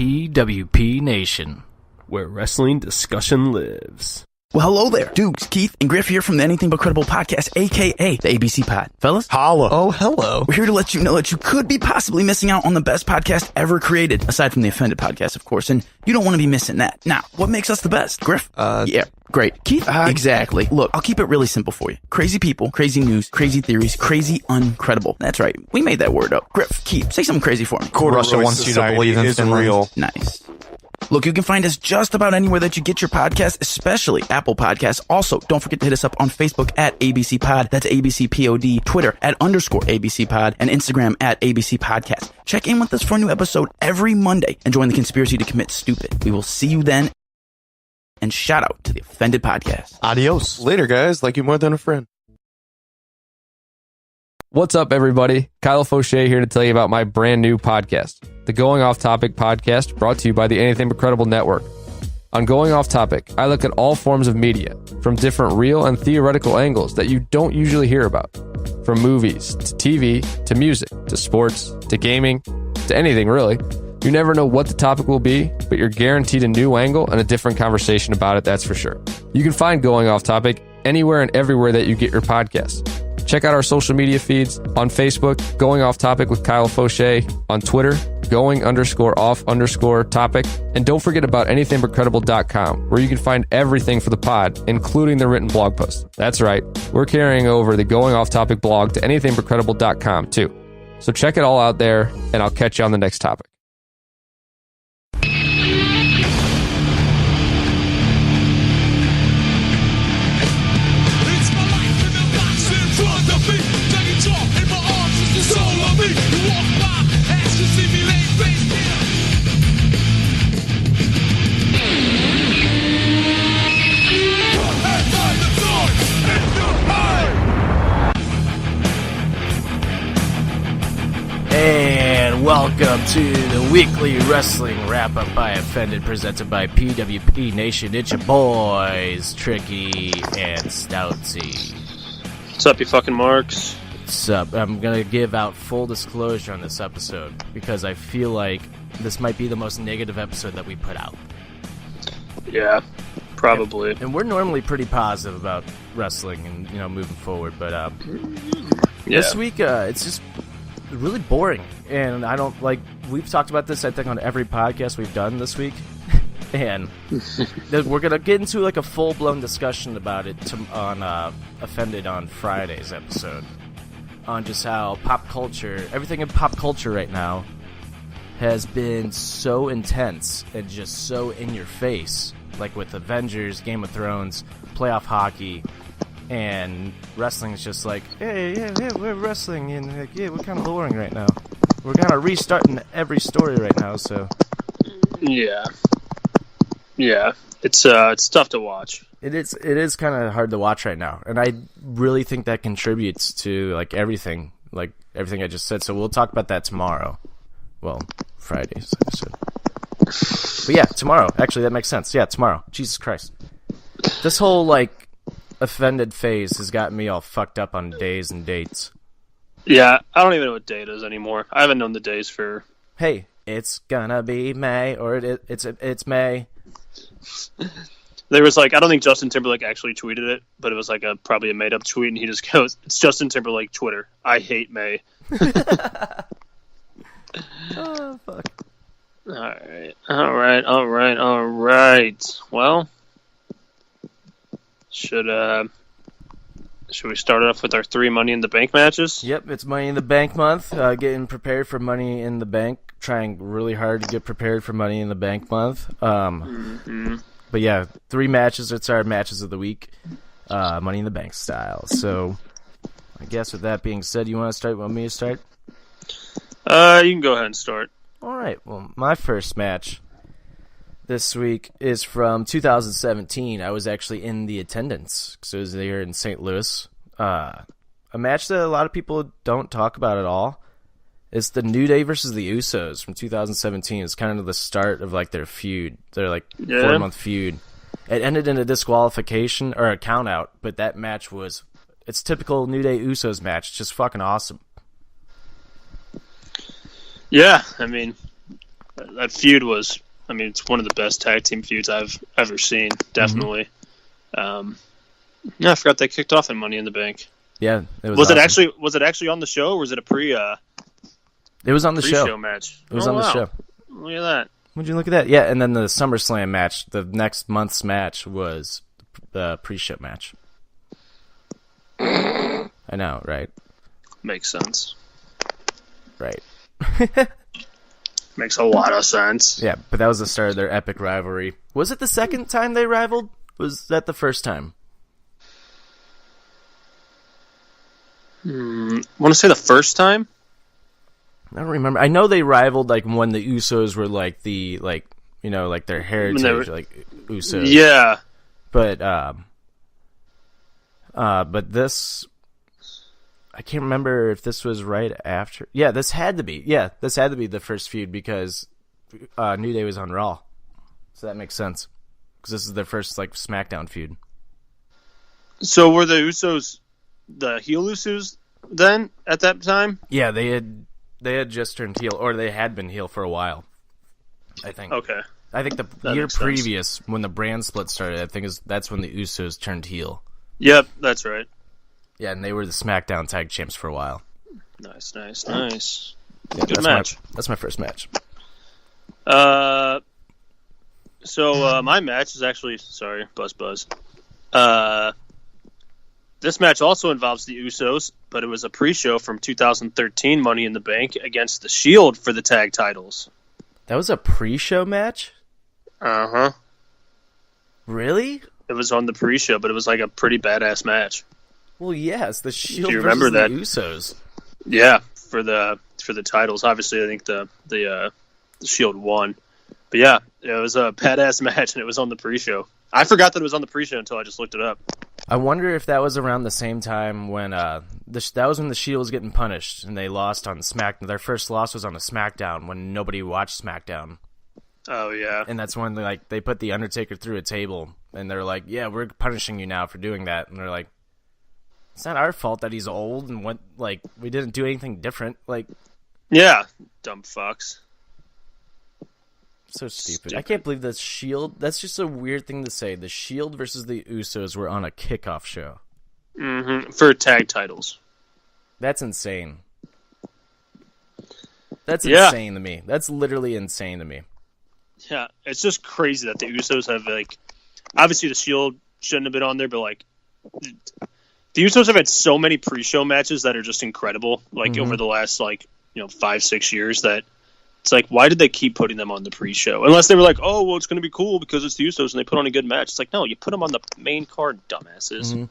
PWP Nation, where wrestling discussion lives. Well, hello there. Dukes, Keith, and Griff here from the Anything But Credible podcast, a.k.a. the ABC Pod. Fellas? Holla. Oh, hello. We're here to let you know that you could be possibly missing out on the best podcast ever created, aside from the Offended podcast, of course, and you don't want to be missing that. Now, what makes us the best? Griff? Yeah, great. Keith? Exactly. Look, I'll keep it really simple for you. Crazy people, crazy news, crazy theories, crazy uncredible. That's right. We made that word up. Griff, Keith, say something crazy for me. Russia wants you to believe in Finland. Real. Nice. Look, you can find us just about anywhere that you get your podcasts, especially Apple Podcasts. Also, don't forget to hit us up on Facebook at ABC Pod. That's ABC POD. Twitter at _ABC Pod. And Instagram at ABC Podcast. Check in with us for a new episode every Monday and join the conspiracy to commit stupid. We will see you then. And shout out to the Offended Podcast. Adios. Later, guys. Like you more than a friend. What's up, everybody? Kyle Fauché here to tell you about my brand new podcast, the Going Off Topic podcast, brought to you by the Anything But Credible Network. On Going Off Topic, I look at all forms of media, from different real and theoretical angles that you don't usually hear about. From movies, to TV, to music, to sports, to gaming, to anything really. You never know what the topic will be, but you're guaranteed a new angle and a different conversation about it, that's for sure. You can find Going Off Topic anywhere and everywhere that you get your podcasts. Check out our social media feeds on Facebook, Going Off Topic with Kyle Fauché, on Twitter, going_off_topic, and don't forget about anythingbutcredible.com, where you can find everything for the pod, including the written blog post. That's right, we're carrying over the Going Off Topic blog to anythingbutcredible.com too. So check it all out there, and I'll catch you on the next topic. And welcome to the weekly wrestling wrap-up by Offended, presented by PWP Nation. It's your boys, Tricky and Stoutsy. What's up, you fucking marks? What's up? I'm going to give out full disclosure on this episode, because I feel like this might be the most negative episode that we put out. Yeah, probably. And we're normally pretty positive about wrestling and, you know, moving forward, but this week, it's just really boring, and I don't like. We've talked about this, I think, on every podcast we've done this week, and we're gonna get into like a full-blown discussion about it on Offended on Friday's episode, on just how pop culture, everything in pop culture right now, has been so intense and just so in your face, like with Avengers, Game of Thrones, playoff hockey. And wrestling is just like, hey, we're wrestling, and like, yeah, we're kind of boring right now. We're kind of restarting every story right now, so. Yeah, it's tough to watch. It is kind of hard to watch right now, and I really think that contributes to everything I just said. So we'll talk about that tomorrow. Well, Friday's episode. But yeah, tomorrow. Actually, that makes sense. Yeah, tomorrow. Jesus Christ. This whole Offended phase has gotten me all fucked up on days and dates. Yeah, I don't even know what day it is anymore. I haven't known the days for... Hey, it's gonna be May, or it's May. There was I don't think Justin Timberlake actually tweeted it, but it was probably a made-up tweet, and he just goes, it's Justin Timberlake Twitter. I hate May. Oh, fuck. Alright. Well... Should we start off with our 3 Money in the Bank matches? Yep, it's Money in the Bank month. Getting prepared for Money in the Bank. Trying really hard to get prepared for Money in the Bank month. But yeah, 3 matches. It's our matches of the week. Money in the Bank style. So, I guess with that being said, you want to start? Want me to start? You can go ahead and start. Alright, well, my first match this week is from 2017. I was actually in the attendance, because it was there in St. Louis. A match that a lot of people don't talk about at all. It's the New Day versus the Usos from 2017. It's kind of the start of their feud. Their 4-month feud. It ended in a disqualification or a count out, but that match was, it's typical New Day Usos match. Just fucking awesome. Yeah, I mean, that feud was. I mean, it's one of the best tag team feuds I've ever seen. Definitely. I forgot they kicked off in Money in the Bank. Yeah, it was. Was awesome. it actually on the show, or was it a It was on the pre-show show. match? It was on the show. Look at that. Would you look at that? Yeah, and then the SummerSlam match, the next month's match, was the pre-show match. I know, right? Makes sense. Right. Makes a lot of sense. Yeah, but that was the start of their epic rivalry. Was it the second time they rivaled? Was that the first time? Want to say the first time? I don't remember. I know they rivaled like when the Usos were like the like their heritage, like Usos. Yeah. But this, I can't remember if this was right after. Yeah, this had to be. Yeah, this had to be the first feud because New Day was on Raw, so that makes sense because this is their first like SmackDown feud. So were the Usos the heel Usos then at that time? Yeah, they had just turned heel, or they had been heel for a while. I think. Okay. I think the year previous, when the brand split started, that's when the Usos turned heel. Yep, that's right. Yeah, and they were the SmackDown Tag Champs for a while. Nice. Yeah, Good match. That's my first match. So my match is actually buzz. This match also involves the Usos, but it was a pre-show from 2013 Money in the Bank against the Shield for the tag titles. That was a pre-show match? Uh-huh. Really? It was on the pre-show, but it was like a pretty badass match. Well, yes, the Shield Do you remember versus that? the Usos. Yeah, for the titles. Obviously, I think the Shield won. But yeah, it was a badass match, and it was on the pre-show. I forgot that it was on the pre-show until I just looked it up. I wonder if that was around the same time when that was when the Shield was getting punished, and they lost on SmackDown. Their first loss was on a SmackDown when nobody watched SmackDown. Oh yeah, and that's when they put the Undertaker through a table, and they're like, "Yeah, we're punishing you now for doing that." And they're like, "It's not our fault that he's old, and we didn't do anything different." Yeah, dumb fucks. So stupid. I can't believe the Shield. That's just a weird thing to say. The Shield versus the Usos were on a kickoff show. Mm-hmm. For tag titles. That's insane. That's insane to me. That's literally insane to me. Yeah, it's just crazy that the Usos have obviously the Shield shouldn't have been on there, but the Usos have had so many pre-show matches that are just incredible. Over the last 5-6 years that. It's why did they keep putting them on the pre-show? Unless they were oh, well, it's going to be cool because it's the Usos and they put on a good match. It's no, you put them on the main card, dumbasses. Mm-hmm.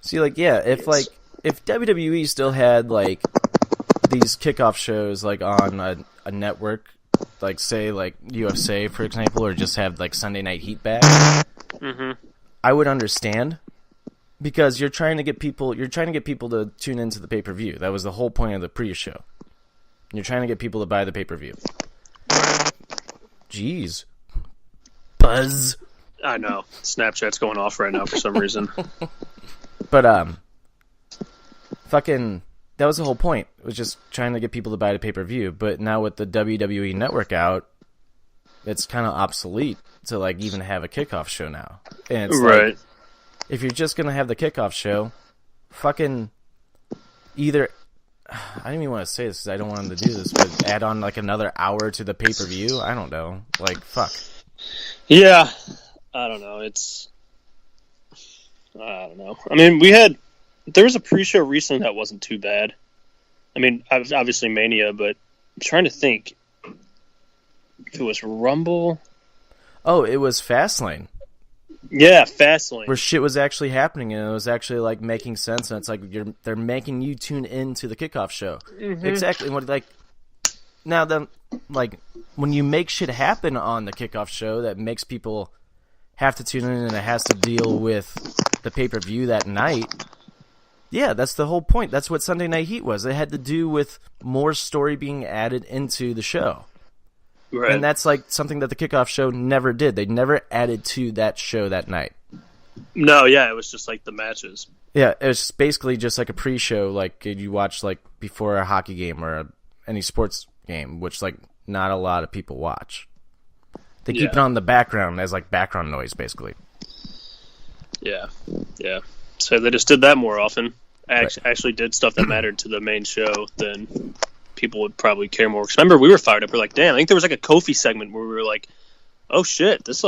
See, if WWE still had, these kickoff shows, on a network, say, UFC, for example, or just have, Sunday Night Heat back, I would understand. Because you're trying to get people to tune into the pay-per-view. That was the whole point of the pre-show. You're trying to get people to buy the pay-per-view. Jeez. Buzz. I know. Snapchat's going off right now for some reason. But, fucking, that was the whole point. It was just trying to get people to buy the pay-per-view. But now with the WWE Network out, it's kind of obsolete to, even have a kickoff show now. And it's right. If you're just going to have the kickoff show, fucking either... I don't even want to say this because I don't want them to do this, but add on another hour to the pay-per-view? I don't know. Fuck. Yeah. I don't know. I don't know. I mean, there was a pre-show recently that wasn't too bad. I mean, obviously Mania, but I'm trying to think if it was Rumble. Oh, it was Fastlane. Yeah, Fastlane. Where shit was actually happening, and it was actually making sense, and it's they're making you tune into the kickoff show. Mm-hmm. Exactly. Now then, when you make shit happen on the kickoff show that makes people have to tune in and it has to deal with the pay-per-view that night. Yeah, that's the whole point. That's what Sunday Night Heat was. It had to do with more story being added into the show. Right. And that's something that the kickoff show never did. They never added to that show that night. No, yeah, it was just the matches. Yeah, it was basically just a pre-show, you watch before a hockey game or any sports game, which not a lot of people watch. They keep it on the background as like background noise, basically. Yeah. So they just did that more often. Actually did stuff that mattered to the main show, then people would probably care more. Because remember, we were fired up. We're like, damn, I think there was like a Kofi segment where we were like, oh shit, this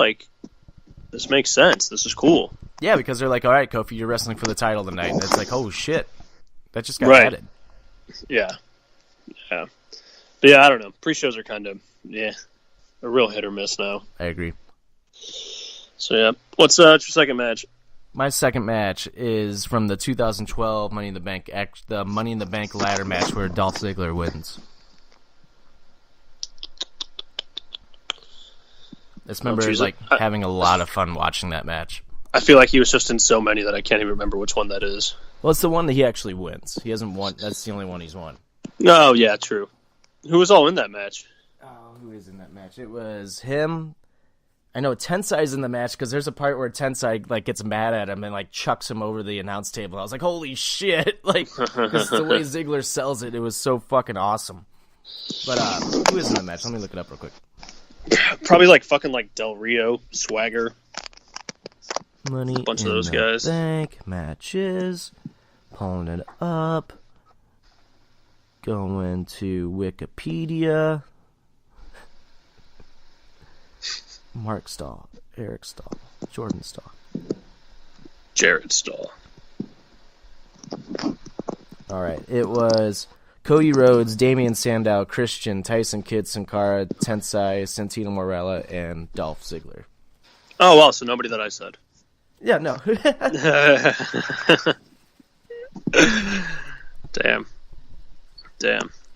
makes sense. This is cool. Yeah, because they're like, all right, Kofi, you're wrestling for the title tonight. And it's like, oh shit, that just got added. Yeah. But yeah, I don't know. Pre-shows are kind of, a real hit or miss now. I agree. So yeah. What's your second match? My second match is from the 2012 Money in the Bank, the Money in the Bank ladder match where Dolph Ziggler wins. I just remember having a lot of fun watching that match. I feel like he was just in so many that I can't even remember which one that is. Well, it's the one that he actually wins. He hasn't won. That's the only one he's won. No, yeah, true. Who was all in that match? Oh, who is in that match? It was him. I know Tensai's in the match because there's a part where Tensai gets mad at him and chucks him over the announce table. I was like, holy shit! Because the way Ziggler sells it, it was so fucking awesome. But who is in the match? Let me look it up real quick. Probably fucking Del Rio, Swagger. Money a bunch in of those the guys. Bank matches. Pulling it up. Going to Wikipedia. Mark Stahl, Eric Stahl, Jordan Stahl, Jarrett Stahl. All right, it was Cody Rhodes, Damian Sandow, Christian, Tyson Kidd, Sin Cara, Tensai, Santino Marella, and Dolph Ziggler. Oh, wow, so nobody that I said. Yeah, no. Damn.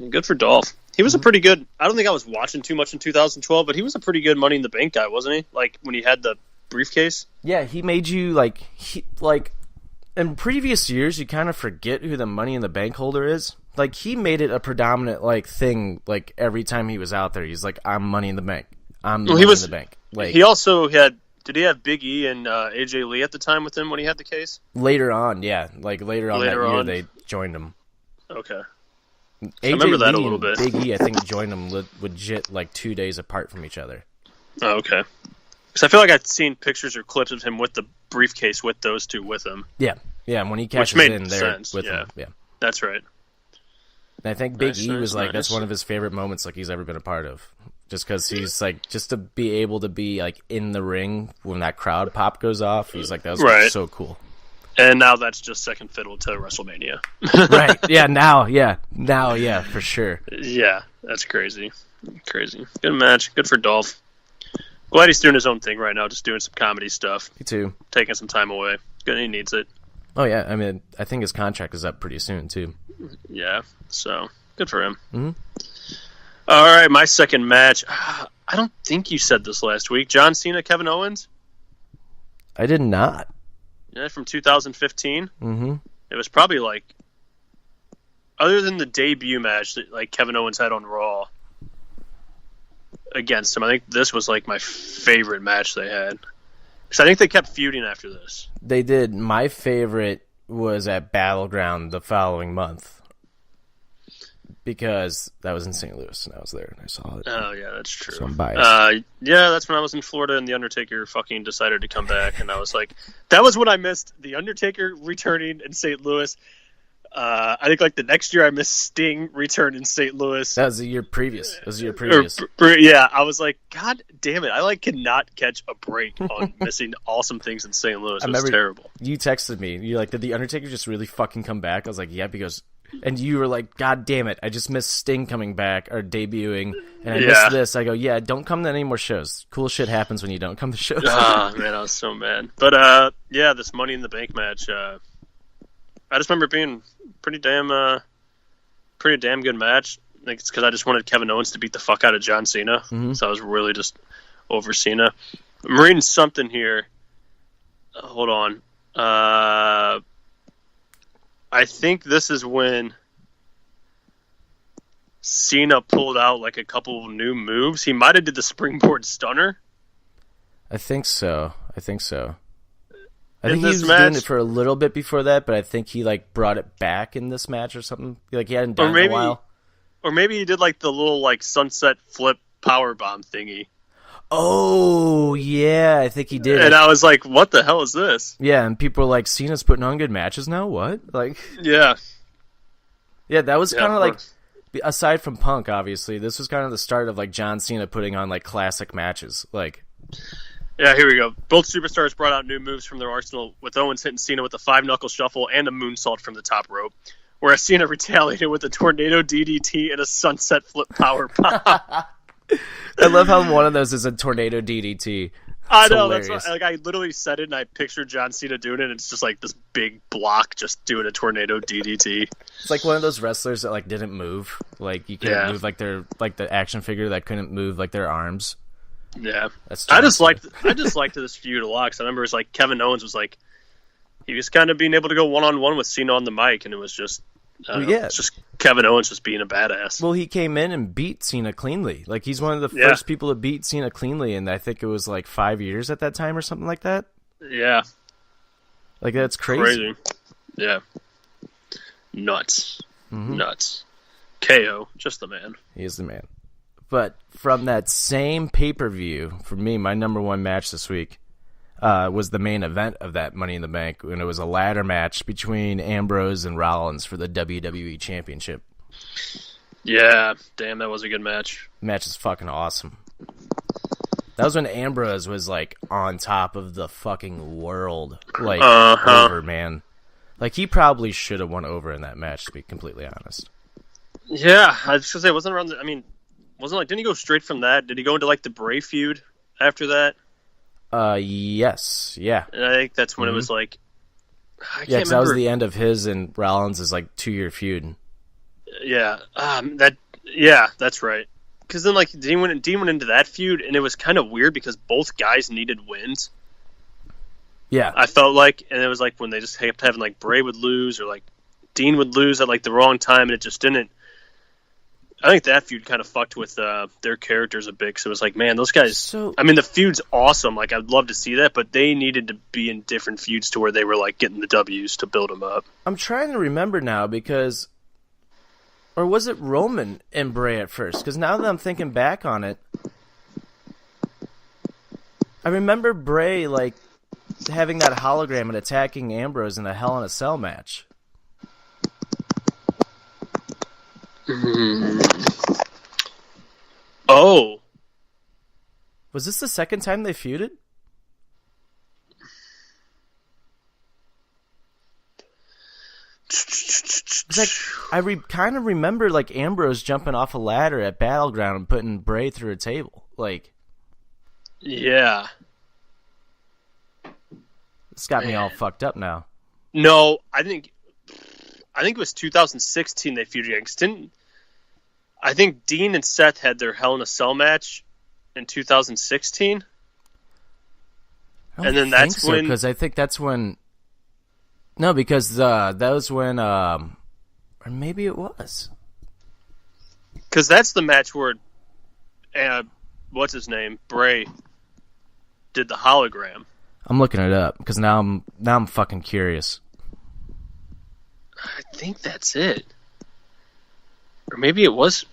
Good for Dolph. He was a pretty good... I don't think I was watching too much in 2012, but he was a pretty good Money in the Bank guy, wasn't he? When he had the briefcase? Yeah, he made you, in previous years, you kind of forget who the Money in the Bank holder is. He made it a predominant, thing, every time he was out there. He's like, I'm Money in the Bank. I'm Money in the Bank. He also had... Did he have Big E and AJ Lee at the time with him when he had the case? Later on, yeah. Later on that year, they joined him. Okay. AJ I remember that Lee a little bit. Big E, I think, joined them legit 2 days apart from each other. Oh, okay. Because I feel like I've seen pictures or clips of him with the briefcase with those two with him. Yeah, and when he cashes in, they're with him. Yeah, that's right. And I think Big E was that's one of his favorite moments he's ever been a part of. Just because he's just to be able to be in the ring when that crowd pop goes off, he's that was so cool. And now that's just second fiddle to WrestleMania. Right. Yeah, now, for sure. Yeah, that's crazy. Crazy. Good match. Good for Dolph. Glad he's doing his own thing right now, just doing some comedy stuff. Me too. Taking some time away. Good, he needs it. Oh, yeah. I mean, I think his contract is up pretty soon, too. Yeah, so good for him. Mm-hmm. All right, my second match. I don't think you said this last week. John Cena, Kevin Owens? I did not. Yeah, from 2015. Mm-hmm. It was probably other than the debut match that Kevin Owens had on Raw against him, I think this was my favorite match they had. Because I think they kept feuding after this. They did. My favorite was at Battleground the following month. Because that was in St. Louis, and I was there, and I saw it. Oh, yeah, that's true. So I'm biased. Yeah, that's when I was in Florida, and The Undertaker fucking decided to come back, and I was like... That was when I missed The Undertaker returning in St. Louis. I think, the next year I missed Sting return in St. Louis. That was the year previous. Yeah, I was like, God damn it, I, cannot catch a break on missing awesome things in St. Louis. It was terrible. You texted me. You're like, did The Undertaker just really fucking come back? I was like, yeah, because... And you were like, God damn it, I just missed Sting coming back or debuting, and I missed this. I go, yeah, don't come to any more shows. Cool shit happens when you don't come to shows. Ah, man, I was so mad. But, yeah, this Money in the Bank match, I just remember it being pretty damn good match. I think it's because I just wanted Kevin Owens to beat the fuck out of John Cena, so I was really just over Cena. I'm reading something here. Hold on. I think this is when Cena pulled out a couple of new moves. He might have did the springboard stunner. I think so. I think he was doing it for a little bit before that, but I think he brought it back in this match or something. He hadn't done it in a while. or maybe he did like the little like sunset flip power bomb thingy. Oh yeah, I think he did. And I was like, "What the hell is this?" Yeah, and people were like, "Cena's putting on good matches now." What? Like, yeah, that was kind of like, aside from Punk, obviously, this was kind of the start of like John Cena putting on like classic matches. Like, yeah, here we go. Both superstars brought out new moves from their arsenal, with Owens hitting Cena with a 5-knuckle shuffle and a moonsault from the top rope, whereas Cena retaliated with a tornado DDT and a sunset flip power bomb. I love how one of those is a tornado DDT. I know, hilarious. That's what, like, I literally said it and I pictured John Cena doing it, and it's just like this big block just doing a tornado DDT. It's like one of those wrestlers that like didn't move. Like you can't move like they're like the action figure that couldn't move like their arms. Yeah. I just liked this feud a lot, because I remember it was like Kevin Owens was like, he was kind of being able to go one-on-one with Cena on the mic, and it was just it's just Kevin Owens just being a badass. Well, he came in and beat Cena cleanly. Like, he's one of the first people to beat Cena cleanly, and I think it was like 5 years at that time or something like that. Yeah. Like, that's crazy. Yeah. Nuts. Mm-hmm. Nuts. KO, just the man. He is the man. But from that same pay-per-view, for me, my number one match this week was the main event of that Money in the Bank, and it was a ladder match between Ambrose and Rollins for the WWE Championship. Yeah, damn, that was a good match. Match is fucking awesome. That was when Ambrose was, like, on top of the fucking world. Like, over, man. Like, he probably should have won over in that match, to be completely honest. Yeah, I was just gonna say, wasn't like, didn't he go straight from that? Did he go into, like, the Bray feud after that? Yes, yeah. And I think that's when it was like, I can't remember. That was the end of his and Rollins' like 2-year feud. Yeah, that's right. Because then like Dean went into that feud, and it was kind of weird because both guys needed wins. Yeah, I felt like, and it was like when they just kept having like Bray would lose or like Dean would lose at like the wrong time, and it just didn't. I think that feud kind of fucked with their characters a bit, because it was like, man, those guys... I mean, the feud's awesome. Like, I'd love to see that, but they needed to be in different feuds to where they were, like, getting the Ws to build them up. I'm trying to remember now, because... Or was it Roman and Bray at first? Because now that I'm thinking back on it, I remember Bray, like, having that hologram and attacking Ambrose in a Hell in a Cell match. Oh. Was this the second time they feuded? It's like, I kind of remember like Ambrose jumping off a ladder at Battleground and putting Bray through a table. Like, yeah. It's got me all fucked up now. No, I think it was 2016 they feuded again. I think Dean and Seth had their Hell in a Cell match in 2016. And then that's when... Because I think that's when... No, because that was when... Or maybe it was. Because that's the match where... what's his name? Bray did the hologram. I'm looking it up, because now I'm fucking curious. I think that's it. Or maybe it was...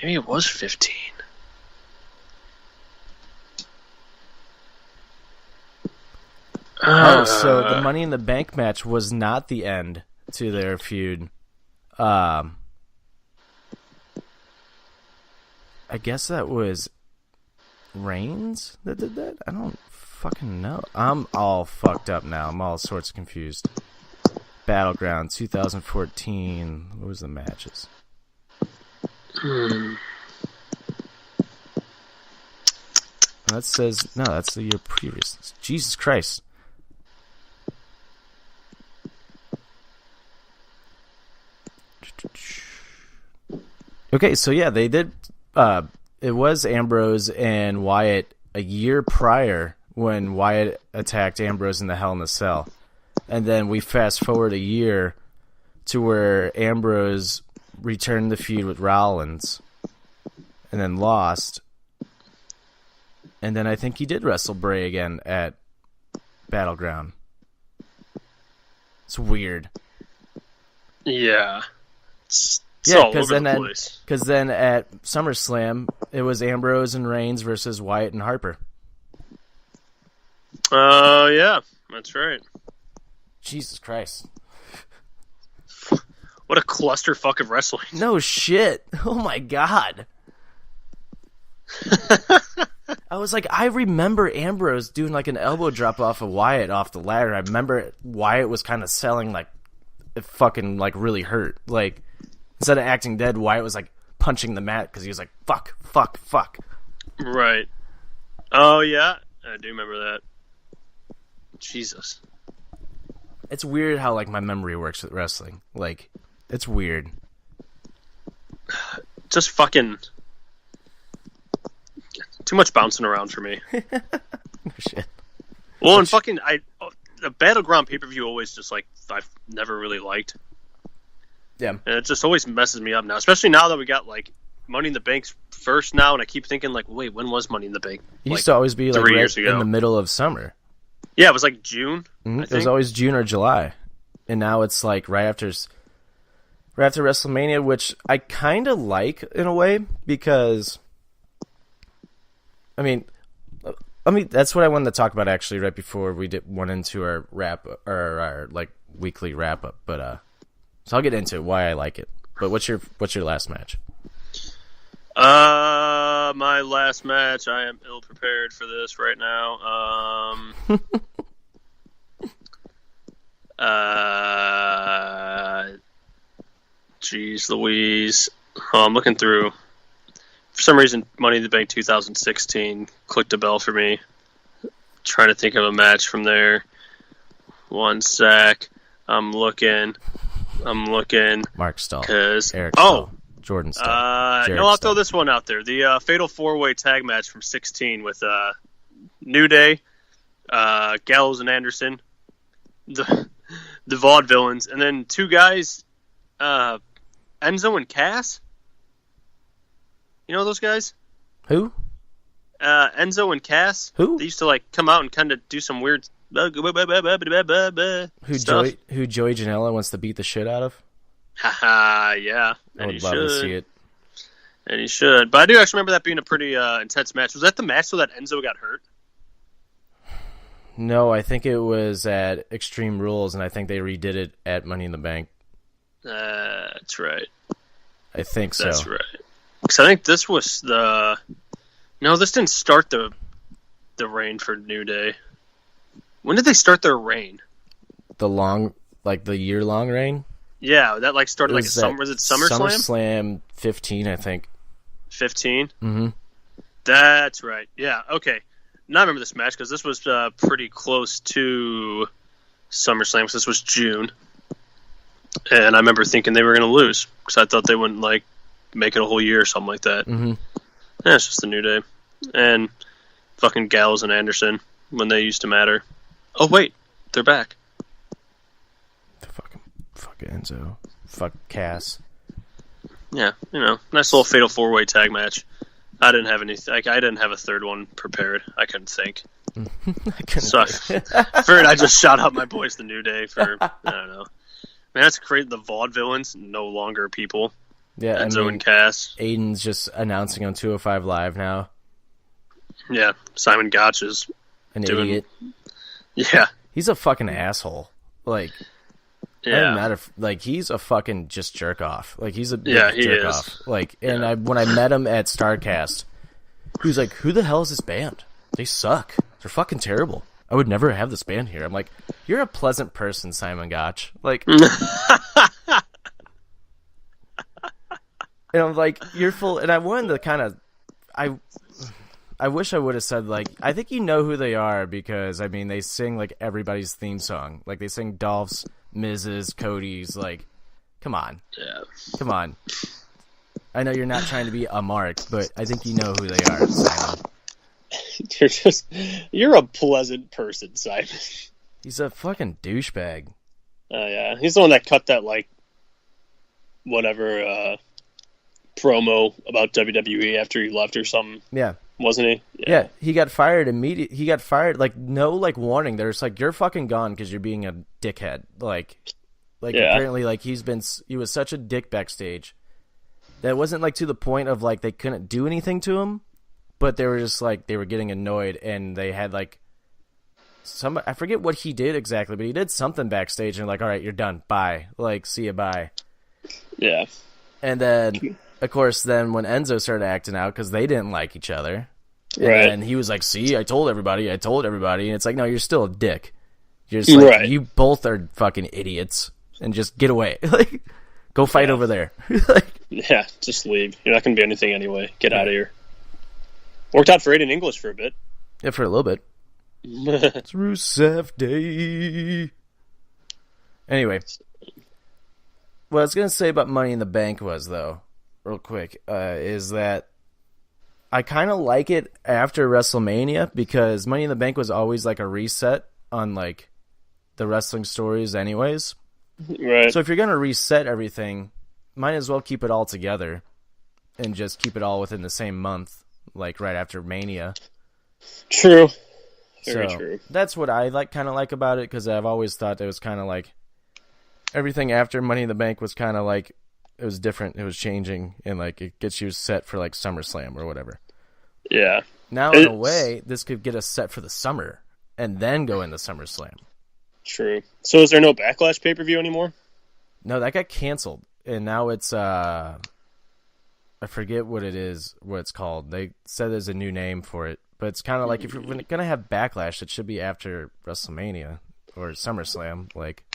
Maybe it was 15. So the Money in the Bank match was not the end to their feud. I guess that was Reigns that did that? I don't fucking know. I'm all fucked up now. I'm all sorts of confused. Battleground 2014. What was the matches? That says no. That's the year previous. Jesus Christ. Okay, so yeah, they did. It was Ambrose and Wyatt a year prior when Wyatt attacked Ambrose in the Hell in a Cell, and then we fast forward a year to where Ambrose returned the feud with Rollins, and then lost, and then I think he did wrestle Bray again at Battleground. It's weird. Yeah. It's all over the place. Because then at SummerSlam, it was Ambrose and Reigns versus Wyatt and Harper. Yeah, that's right. Jesus Christ. What a clusterfuck of wrestling. No shit. Oh my God. I was like, I remember Ambrose doing like an elbow drop off of Wyatt off the ladder. I remember Wyatt was kind of selling like it fucking like really hurt. Like instead of acting dead, Wyatt was like punching the mat because he was like, fuck, fuck, fuck. Right. Oh yeah, I do remember that. Jesus. It's weird how like my memory works with wrestling. Like, it's weird. Just fucking too much bouncing around for me. Shit. Well, and fucking the Battleground pay-per-view always just like I've never really liked. Yeah. And it just always messes me up now, especially now that we got like Money in the Bank's first now, and I keep thinking like, wait, when was Money in the Bank? It used to always be like 3 years ago. in the middle of summer. Yeah, it was like June. Mm-hmm. It was always June or July, and now it's like right after WrestleMania, which I kind of like in a way because, I mean, that's what I wanted to talk about actually right before we went into our our like weekly wrap up. But so I'll get into why I like it. But what's your last match? My last match. I am ill prepared for this right now. Jeez Louise. Oh, I'm looking through. For some reason, Money in the Bank 2016 clicked a bell for me. Trying to think of a match from there. One sec. I'm looking. Mark Stahl. Eric Stahl. Jordan Stahl. I'll throw this one out there. The Fatal 4-Way Tag match from 16 with New Day, Gallows and Anderson, the Vaudevillains, and then two guys, Enzo and Cass. You know those guys? Who? Enzo and Cass. Who? They used to like come out and kind of do some weird stuff. Who Joey Janela wants to beat the shit out of? Haha, yeah. I would love to see it. And he should. But I do actually remember that being a pretty intense match. Was that the match so that Enzo got hurt? No, I think it was at Extreme Rules, and I think they redid it at Money in the Bank. That's right. I think so. That's right. Because I think this was the... No, this didn't start the reign for New Day. When did they start their reign? The year-long reign? Yeah, that like started like a was it SummerSlam? SummerSlam 15, I think. 15? Mm-hmm. That's right. Yeah, okay. Now I remember this match because this was pretty close to SummerSlam because this was June. And I remember thinking they were going to lose because I thought they wouldn't like make it a whole year or something like that. Mm-hmm. Yeah, it's just the New Day. And fucking Gallows and Anderson when they used to matter. Oh, wait. They're back. Fuck Enzo. Fuck Cass. Yeah, nice little fatal 4-way tag match. I didn't have I didn't have a third one prepared. I couldn't think. I figured I just shout out my boys, the New Day, for I don't know. Man, that's crazy. The Vaudevillains no longer people. Yeah, Enzo and Cass. Aiden's just announcing on 205 Live now. Yeah, Simon Gotch is an idiot. Yeah, he's a fucking asshole. Like. Yeah, he's a fucking just jerk off. Like he's a jerk off. Like, and when I met him at Starrcast, he was like, "Who the hell is this band? They suck. They're fucking terrible. I would never have this band here." I'm like, "You're a pleasant person, Simon Gotch." Like, and I'm like, "You're full." And I wanted to kind of, I wish I would have said like, I think you know who they are because I mean they sing like everybody's theme song. Like they sing Dolph's, Miz's, Cody's. Like, come on, come on. I know you're not trying to be a mark, but I think you know who they are, Simon. You're a pleasant person, Simon. He's a fucking douchebag. Oh yeah, he's the one that cut that like whatever promo about WWE after he left or something. Yeah. Wasn't he? Yeah, he got fired immediately. He got fired, like, no, like, warning. There's, like, you're fucking gone because you're being a dickhead. Like, Like, apparently, like, he was such a dick backstage that it wasn't, like, to the point of, like, they couldn't do anything to him, but they were just, like, they were getting annoyed, and they had, like, I forget what he did exactly, but he did something backstage, and like, all right, you're done, bye, like, see you, bye. Yeah. And then, of course, then when Enzo started acting out, because they didn't like each other, right. And he was like, see, I told everybody, and it's like, no, you're still a dick. You're just like, right. You both are fucking idiots, and just get away. Like, go fight over there. Like, yeah, just leave. You're not going to be anything anyway. Get out of here. Worked out for Aiden English for a bit. Yeah, for a little bit. It's Rusev Day. Anyway, what I was going to say about Money in the Bank was, though, real quick, is that I kind of like it after WrestleMania, because Money in the Bank was always like a reset on like the wrestling stories anyways. Right. So if you're going to reset everything, might as well keep it all together and just keep it all within the same month, like right after Mania. True. Very true. That's what I kind of like about it, because I've always thought it was kind of like everything after Money in the Bank was kind of like, it was different, it was changing, and like it gets you set for like SummerSlam or whatever. Yeah. Now, in a way, this could get us set for the summer and then go into SummerSlam. True. So is there no Backlash pay-per-view anymore? No, that got canceled, and now it's I forget what it's called. They said there's a new name for it. But it's kind of like, if you're going to have Backlash, it should be after WrestleMania or SummerSlam. Like,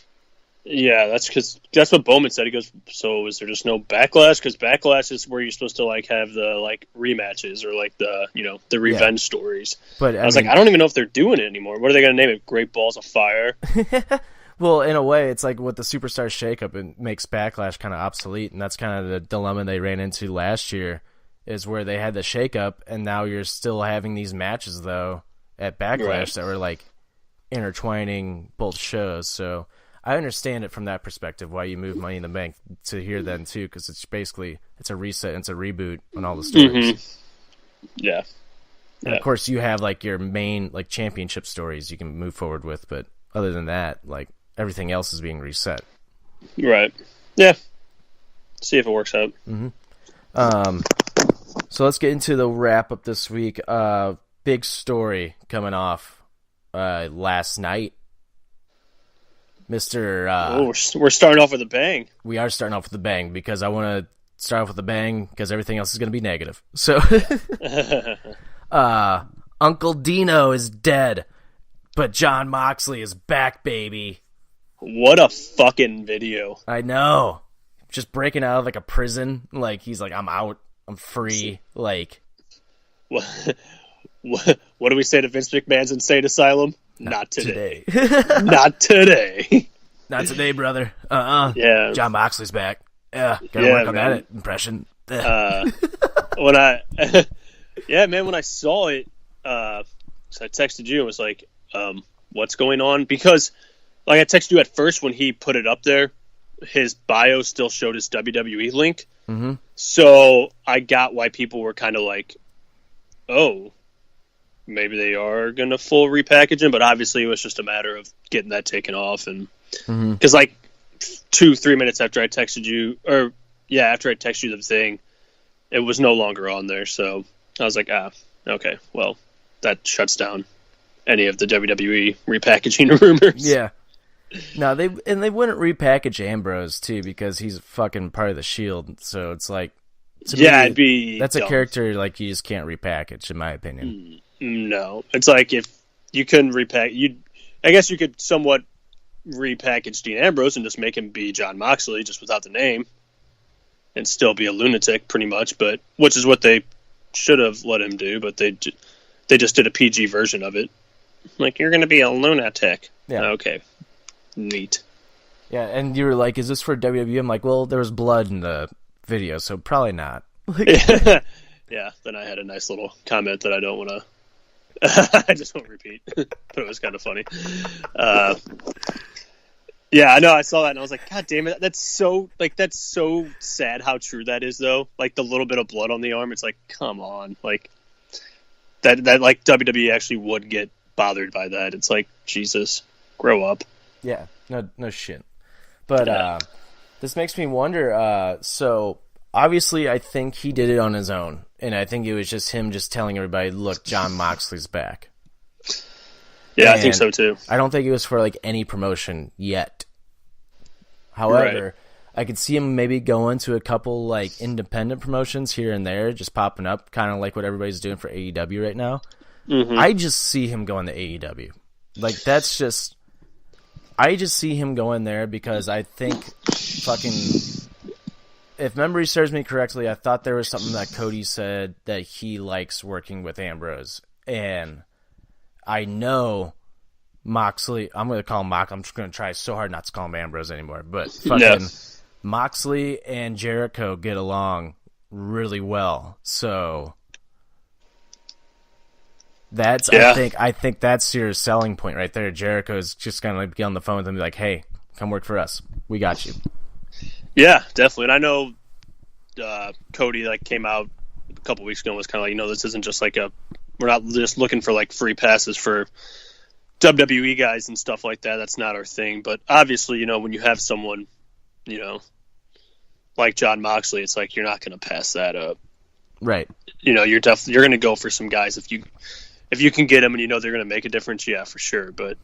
yeah, that's what Bowman said. He goes, so is there just no Backlash? Because Backlash is where you're supposed to like have the like rematches or like the revenge stories. But I was like, I don't even know if they're doing it anymore. What are they going to name it? Great Balls of Fire? Well, in a way, it's like with the Superstar Shakeup, it makes Backlash kind of obsolete, and that's kind of the dilemma they ran into last year. Is where they had the shakeup, and now you're still having these matches, though, at Backlash that were, like, intertwining both shows. So I understand it from that perspective, why you move Money in the Bank to here then, too, because it's basically, it's a reset, it's a reboot on all the stories. Mm-hmm. Yeah. And, of course, you have, like, your main, like, championship stories you can move forward with, but other than that, like, everything else is being reset. Right. Yeah. See if it works out. Mm-hmm. So let's get into the wrap-up this week. Big story coming off last night. We're starting off with a bang. We are starting off with a bang, because I want to start off with a bang because everything else is going to be negative. So, Uncle Dino is dead, but Jon Moxley is back, baby. What a fucking video. I know. Just breaking out of like a prison. Like, he's like, I'm out. I'm free. Like, what do we say to Vince McMahon's insane asylum? Not today. Not today. Not today, brother. Yeah. Jon Moxley's back. Yeah. Gotta work on that impression. When I saw it, so I texted you and was like, what's going on? Because, like, I texted you at first when he put it up there, his bio still showed his WWE link. Mm-hmm. So I got why people were kind of like, oh, maybe they are going to full repackage him. But obviously it was just a matter of getting that taken off. And because like 2-3 minutes after I texted you, after I texted you the thing, it was no longer on there. So I was like, okay, well, that shuts down any of the WWE repackaging rumors. Yeah. No, they wouldn't repackage Ambrose too, because he's fucking part of the Shield. So it's like, it'd be that's dumb. A character like you just can't repackage, in my opinion. No, it's like if you couldn't I guess you could somewhat repackage Dean Ambrose and just make him be Jon Moxley, just without the name, and still be a lunatic, pretty much. But which is what they should have let him do, but they just did a PG version of it. Like, you're going to be a lunatic. Yeah. Okay. Neat. Yeah, and you were like, is this for WWE? I'm like, well, there was blood in the video, so probably not. Yeah, then I had a nice little comment that I don't want to... I just won't repeat, but it was kind of funny. Yeah, I know, I saw that, and I was like, God damn it, that's so sad how true that is, though. Like, the little bit of blood on the arm, it's like, come on. Like, that like, WWE actually would get bothered by that. It's like, Jesus, grow up. Yeah, no shit. But this makes me wonder. So obviously, I think he did it on his own, and I think it was just him just telling everybody, "Look, Jon Moxley's back." Yeah, I think so too. I don't think it was for like any promotion yet. However, I could see him maybe going to a couple like independent promotions here and there, just popping up, kind of like what everybody's doing for AEW right now. Mm-hmm. I just see him going to AEW. Like that's just, I just see him going there because I think fucking, if memory serves me correctly, I thought there was something that Cody said that he likes working with Ambrose, and I know Moxley, I'm going to call him Mox. I'm just going to try so hard not to call him Ambrose anymore. But fucking Moxley and Jericho get along really well. So that's I think that's your selling point right there. Jericho's just going to like get on the phone with him and be like, "Hey, come work for us. We got you." Yeah, definitely. And I know Cody like came out a couple weeks ago and was kind of like, this isn't just like we're not just looking for like free passes for WWE guys and stuff like that. That's not our thing. But obviously, when you have someone, like Jon Moxley, it's like you're not going to pass that up. Right. You're going to go for some guys if you can get them and they're going to make a difference. Yeah, for sure. But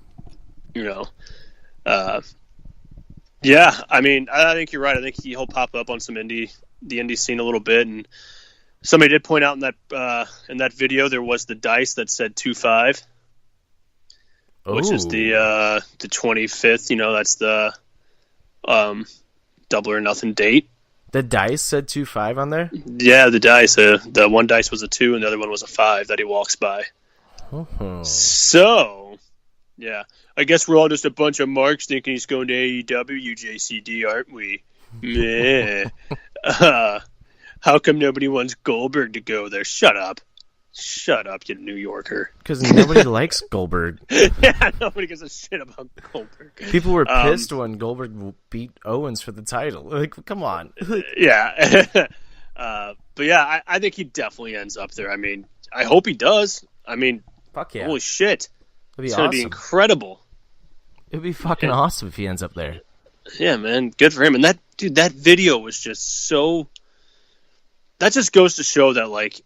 yeah, I mean, I think you're right. I think he'll pop up on the indie scene a little bit, and somebody did point out in that video there was the dice that said 2-5, which is the 25th. That's the Double or Nothing date. The dice said 2-5 on there? Yeah, the dice. The one dice was a 2 and the other one was a 5 that he walks by. Oh. So, yeah. I guess we're all just a bunch of marks thinking he's going to AEW, JCD, aren't we? Meh. How come nobody wants Goldberg to go there? Shut up. Shut up, you New Yorker. Because nobody likes Goldberg. Yeah, nobody gives a shit about Goldberg. People were pissed when Goldberg beat Owens for the title. Like, come on. Yeah. But yeah, I think he definitely ends up there. I mean, I hope he does. I mean, fuck yeah. Holy shit. It's going to be incredible. It'd be fucking awesome if he ends up there. Yeah, man. Good for him. And that video was just so... That just goes to show that, like,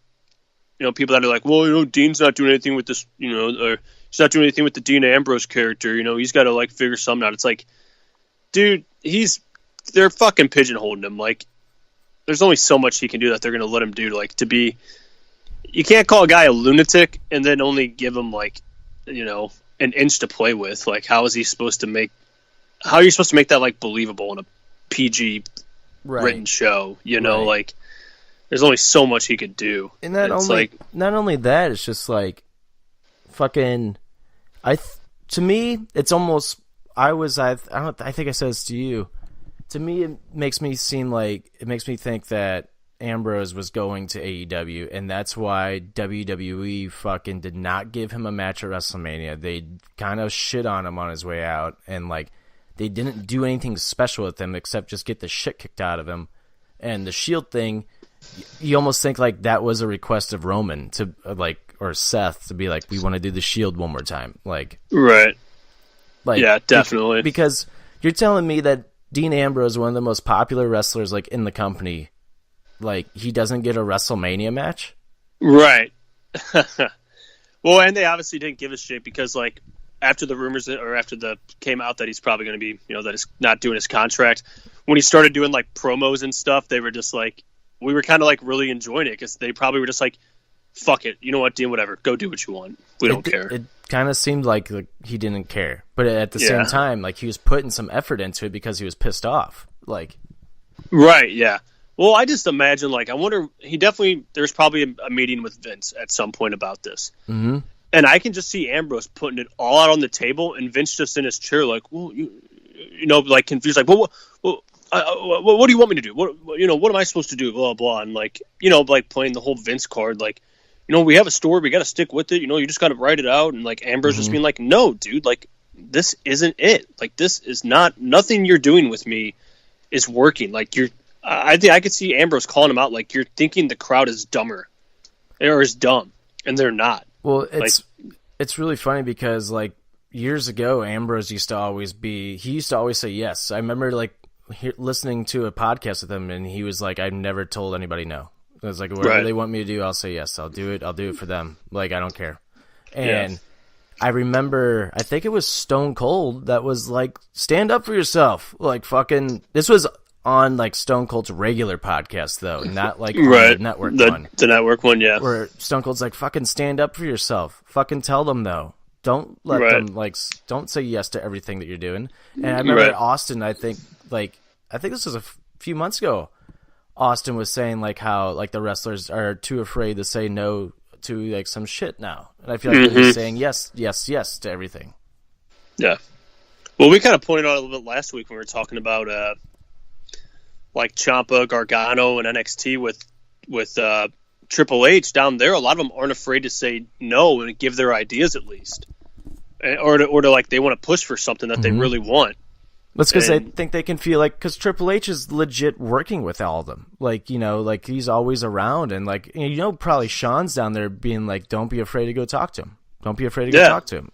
people that are like, well, Dean's not doing anything with this, or he's not doing anything with the Dean Ambrose character, he's got to, like, figure something out. It's like, dude, they're fucking pigeonholing him. Like, there's only so much he can do that they're going to let him do, like, to be... You can't call a guy a lunatic and then only give him, like, an inch to play with. Like, how are you supposed to make that, like, believable in a PG written show? Like, there's only so much he could do. And not only that, it's just like fucking. To me, it's almost. I think I said this to you. To me, it makes me think that Ambrose was going to AEW, and that's why WWE fucking did not give him a match at WrestleMania. They kind of shit on him on his way out, and like they didn't do anything special with him except just get the shit kicked out of him. And the Shield thing, you almost think like that was a request of Roman to or Seth to be like, we want to do the Shield one more time, like right, like yeah, definitely. Because you're telling me that Dean Ambrose, one of the most popular wrestlers like in the company, like he doesn't get a WrestleMania match, right? Well, and they obviously didn't give a shit because like after the rumors came out that he's probably going to be that he's not doing his contract, when he started doing like promos and stuff, they were just like. We were kind of like really enjoying it because they probably were just like, fuck it. You know what, Dean, whatever. Go do what you want. We don't care. It kind of seemed like he didn't care. But at the same time, like he was putting some effort into it because he was pissed off. Like, right, yeah. Well, I just imagine, like, I wonder, there's probably a meeting with Vince at some point about this. Mm-hmm. And I can just see Ambrose putting it all out on the table and Vince just in his chair like, well, like confused, like, well, what do you want me to do? What am I supposed to do? Blah, blah. And like, like playing the whole Vince card, like, we have a story, we got to stick with it. You just got to write it out. And like Ambrose just being like, no, dude, like this isn't it. Like this is nothing you're doing with me is working. Like I think I could see Ambrose calling him out. Like you're thinking the crowd is dumber or is dumb and they're not. Well, it's really funny because like years ago, Ambrose used to always say yes. I remember like listening to a podcast with him, and he was like, I've never told anybody no. I was like, whatever they want me to do, I'll say yes. I'll do it for them. Like, I don't care. And I remember, I think it was Stone Cold that was like, stand up for yourself. Like, fucking, this was on like Stone Cold's regular podcast though, not like on the network one. The network one, yeah. Where Stone Cold's like, fucking stand up for yourself. Fucking tell them though. Don't let them like, don't say yes to everything that you're doing. And I remember Austin, I think this was a few months ago, Austin was saying like how like the wrestlers are too afraid to say no to like some shit now. And I feel like they're saying yes to everything. Yeah. Well, we kind of pointed out a little bit last week when we were talking about like Ciampa, Gargano, and NXT with Triple H down there. A lot of them aren't afraid to say no and give their ideas at least, or to like they want to push for something that they really want. That's because they think they can feel like, because Triple H is legit working with all of them. Like, you know, like he's always around, and like, you know, probably Sean's down there being like, don't be afraid to go talk to him. Don't be afraid to go talk to him.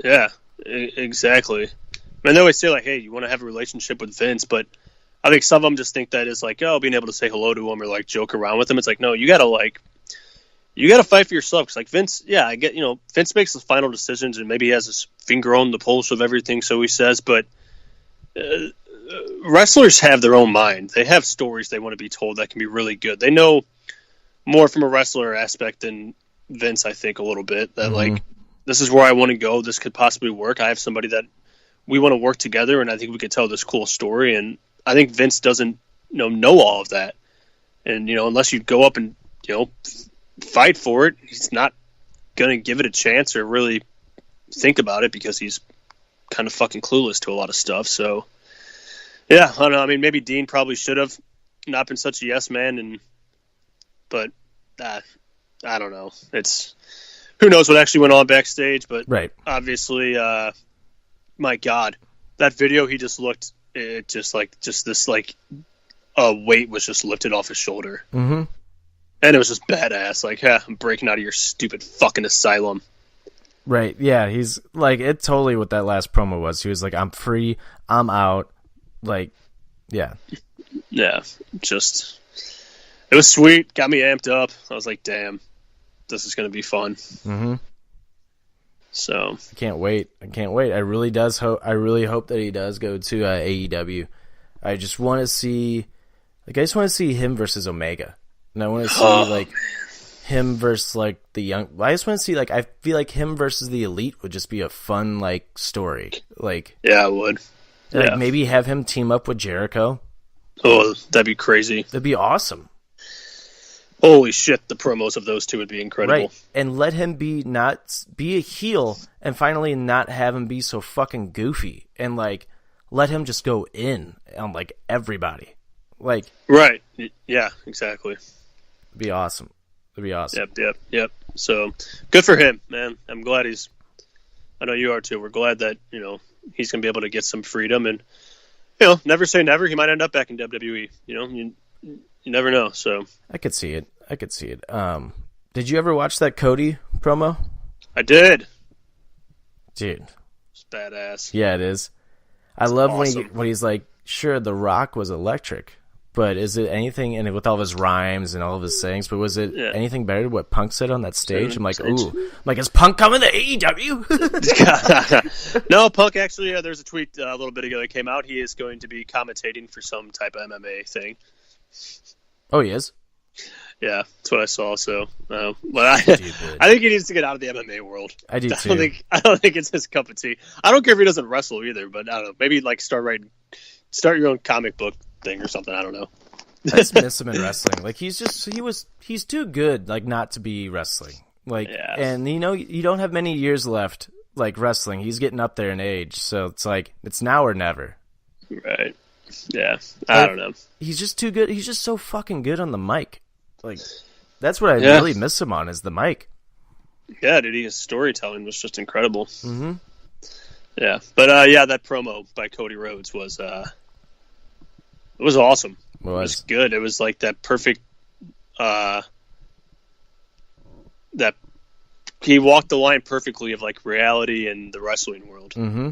Yeah, exactly. I mean, they always say like, hey, you want to have a relationship with Vince, but I think some of them just think that is like, oh, being able to say hello to him or like joke around with him. It's like, no, you gotta fight for yourself. Cause like Vince, I get, you know, Vince makes the final decisions and maybe he has his finger on the pulse of everything. So he says, but wrestlers have their own mind. They have stories they want to be told that can be really good. They know more from a wrestler aspect than Vince, I think, a little bit. That like, this is where I want to go. This could possibly work. I have somebody that we want to work together, and I think we could tell this cool story. And I think Vince doesn't know all of that. And, you know, unless you go up and, you know, fight for it, he's not going to give it a chance or really think about it because he's kind of fucking clueless to a lot of stuff. So, yeah, I don't know. I mean, maybe Dean probably should have not been such a yes man, but I don't know. It's who knows what actually went on backstage, but obviously, my God, that video he just looked, it just this weight was just lifted off his shoulder, and it was just badass. Like, I'm breaking out of your stupid fucking asylum. Right, yeah, he's like, it totally what that last promo was. He was like, I'm free, I'm out, like, yeah. Yeah, just, it was sweet, got me amped up. I was like, damn, this is going to be fun. So. I can't wait. I really hope that he does go to AEW. I just want to see, him versus Omega. And I want to see, like, him versus like the young. I just want to see, like, I feel like him versus the Elite would just be a fun like story. Like, yeah, it would. Like, maybe have him team up with Jericho. Oh, that'd be crazy. That'd be awesome. Holy shit, the promos of those two would be incredible. Right, and let him be a heel, and finally not have him be so fucking goofy, and like let him just go in on like everybody. Like, right, yeah, exactly. It'd be awesome. Yep. So good for him, man. I'm glad I know you are too. We're glad that, you know, he's gonna be able to get some freedom, and, you know, never say never. He might end up back in WWE. You know, you never know. So I could see it. Did you ever watch that Cody promo? I did. Dude, it's badass. Yeah, it is. I love awesome. when he's like, sure, The Rock was electric, but is it anything? And with all of his rhymes and all of his sayings, but was it anything better than what Punk said on that stage? I'm like, ooh, I'm like, is Punk coming to AEW? No, Punk actually. There's a tweet a little bit ago that came out. He is going to be commentating for some type of MMA thing. Oh, he is? Yeah, that's what I saw. So, but I think he needs to get out of the MMA world. I do too. I don't think it's his cup of tea. I don't care if he doesn't wrestle either, but I don't know. Maybe like start your own comic book thing or something. I don't know. I just miss him in wrestling. Like, he's too good, like, not to be wrestling. Like, and you know, you don't have many years left, like, wrestling. He's getting up there in age, so it's like, it's now or never. Right. Yeah. I don't know. He's just too good. He's just so fucking good on the mic. Like, that's what I really miss him on, is the mic. Yeah, dude, his storytelling was just incredible. Yeah, but that promo by Cody Rhodes was it was awesome. It was good. It was like that perfect that he walked the line perfectly of like reality and the wrestling world. Mm-hmm.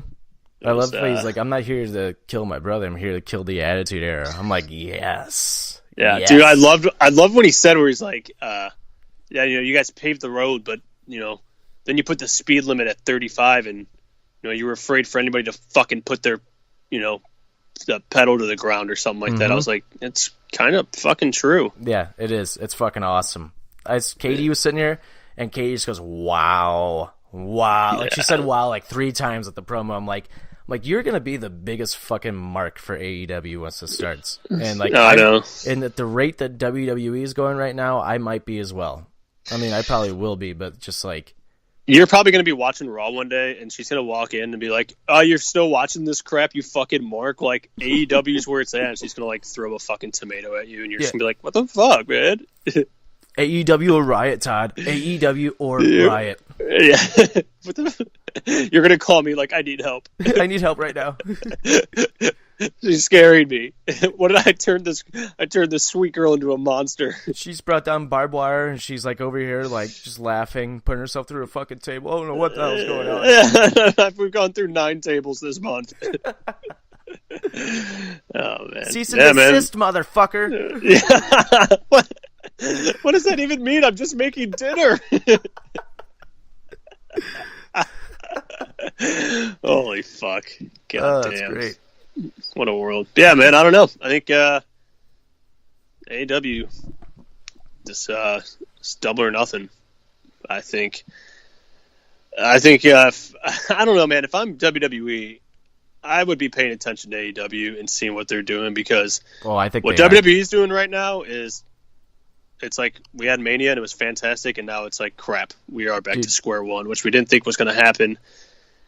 I love that he's like, I'm not here to kill my brother. I'm here to kill the Attitude Era. I'm like, yes. Yeah, yes. dude, I loved when he said where he's like, yeah, you guys paved the road, but then you put the speed limit at 35, and you were afraid for anybody to fucking put their, the pedal to the ground or something like that. I was like, it's kind of fucking true. Yeah, it is. It's fucking awesome. Katie was sitting here, and Katie just goes, wow. Like she said wow like 3 times at the promo. I'm like, you're gonna be the biggest fucking mark for AEW once this starts. And like, I know. And at the rate that WWE is going right now, I might be as well. I mean, I probably will be, but just like, you're probably gonna be watching Raw one day, and she's gonna walk in and be like, "Oh, you're still watching this crap, you fucking mark." Like AEW's where it's at. And she's gonna like throw a fucking tomato at you, and you're just gonna be like, "What the fuck, man?" AEW or Riot, Todd. AEW or Riot. Yeah. You're going to call me like, I need help. I need help right now. She's scaring me. What did I turn this sweet girl into a monster? She's brought down barbed wire, and she's like over here like just laughing, putting herself through a fucking table. I don't know what the hell's going on. We've gone through 9 tables this month. Oh, man. Cease and desist, motherfucker. Yeah. What does that even mean? I'm just making dinner. Holy fuck. God damn. That's great. What a world. Yeah, man, I don't know. I think AEW just it's double or nothing. I think I don't know, man. If I'm WWE, I would be paying attention to AEW and seeing what they're doing, because I think what WWE is doing right now is, it's like we had Mania and it was fantastic, and now it's like crap. We are back to square one, which we didn't think was going to happen.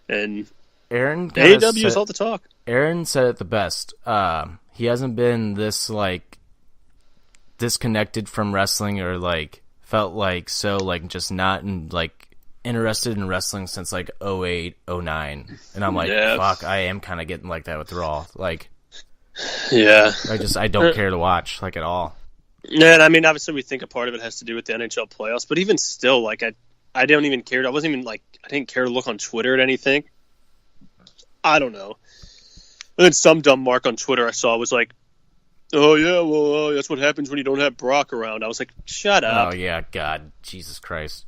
And AEW is all the talk. Aaron said it the best. He hasn't been this like disconnected from wrestling, or like felt like so like just not like interested in wrestling since like 08, 09. And I'm like, fuck, I am kind of getting like that with Raw. Like, yeah, I don't care to watch like at all. Yeah, and I mean, obviously, we think a part of it has to do with the NHL playoffs, but even still, like, I don't even care. I wasn't even like, I didn't care to look on Twitter at anything. I don't know. And then some dumb mark on Twitter I saw was like, "Oh yeah, well, that's what happens when you don't have Brock around." I was like, "Shut up!" Oh yeah, God, Jesus Christ!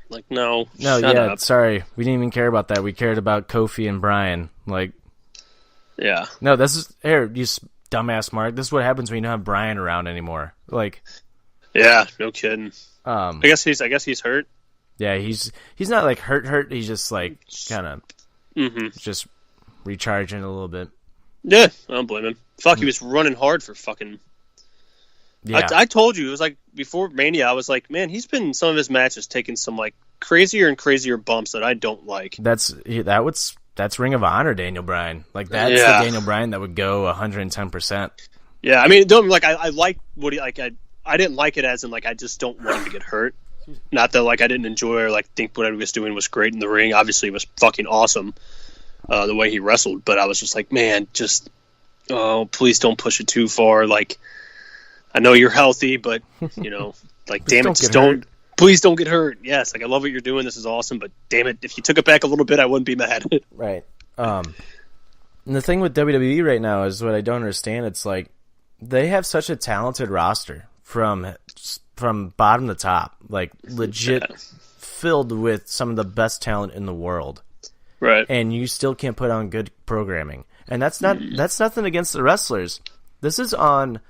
Like, no, shut up. Sorry, we didn't even care about that. We cared about Kofi and Bryan. Like, yeah, no, this is here. You dumbass Mark. This is what happens when you don't have Bryan around anymore. Like, yeah, no kidding. I guess he's hurt. Yeah, he's not like hurt. He's just like kind of just recharging a little bit. Yeah, I don't blame him. Fuck, he was running hard for fucking. Yeah. I told you, it was like before Mania. I was like, man, he's been some of his matches taking some like crazier and crazier bumps that I don't like. That's Ring of Honor Daniel Bryan. Like, that's the Daniel Bryan that would go 110%. Yeah, I mean, don't like I like what he like. I didn't like it as in like I just don't want him to get hurt. Not that like I didn't enjoy or like think what he was doing was great in the ring. Obviously, it was fucking awesome the way he wrestled. But I was just like, man, just please don't push it too far. Like, I know you're healthy, but like damn it, just don't. Please don't get hurt. Yes, like I love what you're doing. This is awesome, but damn it, if you took it back a little bit, I wouldn't be mad. Right. And the thing with WWE right now is what I don't understand. It's like they have such a talented roster from bottom to top, like legit filled with some of the best talent in the world. Right. And you still can't put on good programming. And that's nothing against the wrestlers. This is on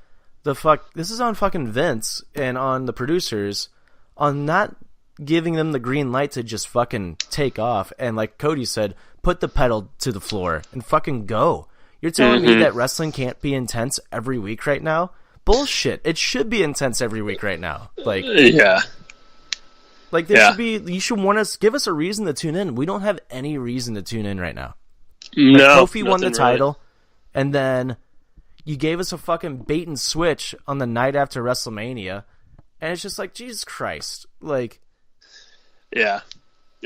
fucking Vince and on the producers on not giving them the green light to just fucking take off and, like Cody said, put the pedal to the floor and fucking go. You're telling me that wrestling can't be intense every week right now? Bullshit. It should be intense every week right now. Like, yeah. Like, there should be, you should give us a reason to tune in. We don't have any reason to tune in right now. No. Like, Kofi won the title, and then you gave us a fucking bait and switch on the night after WrestleMania, and it's just like, Jesus Christ. Like, yeah.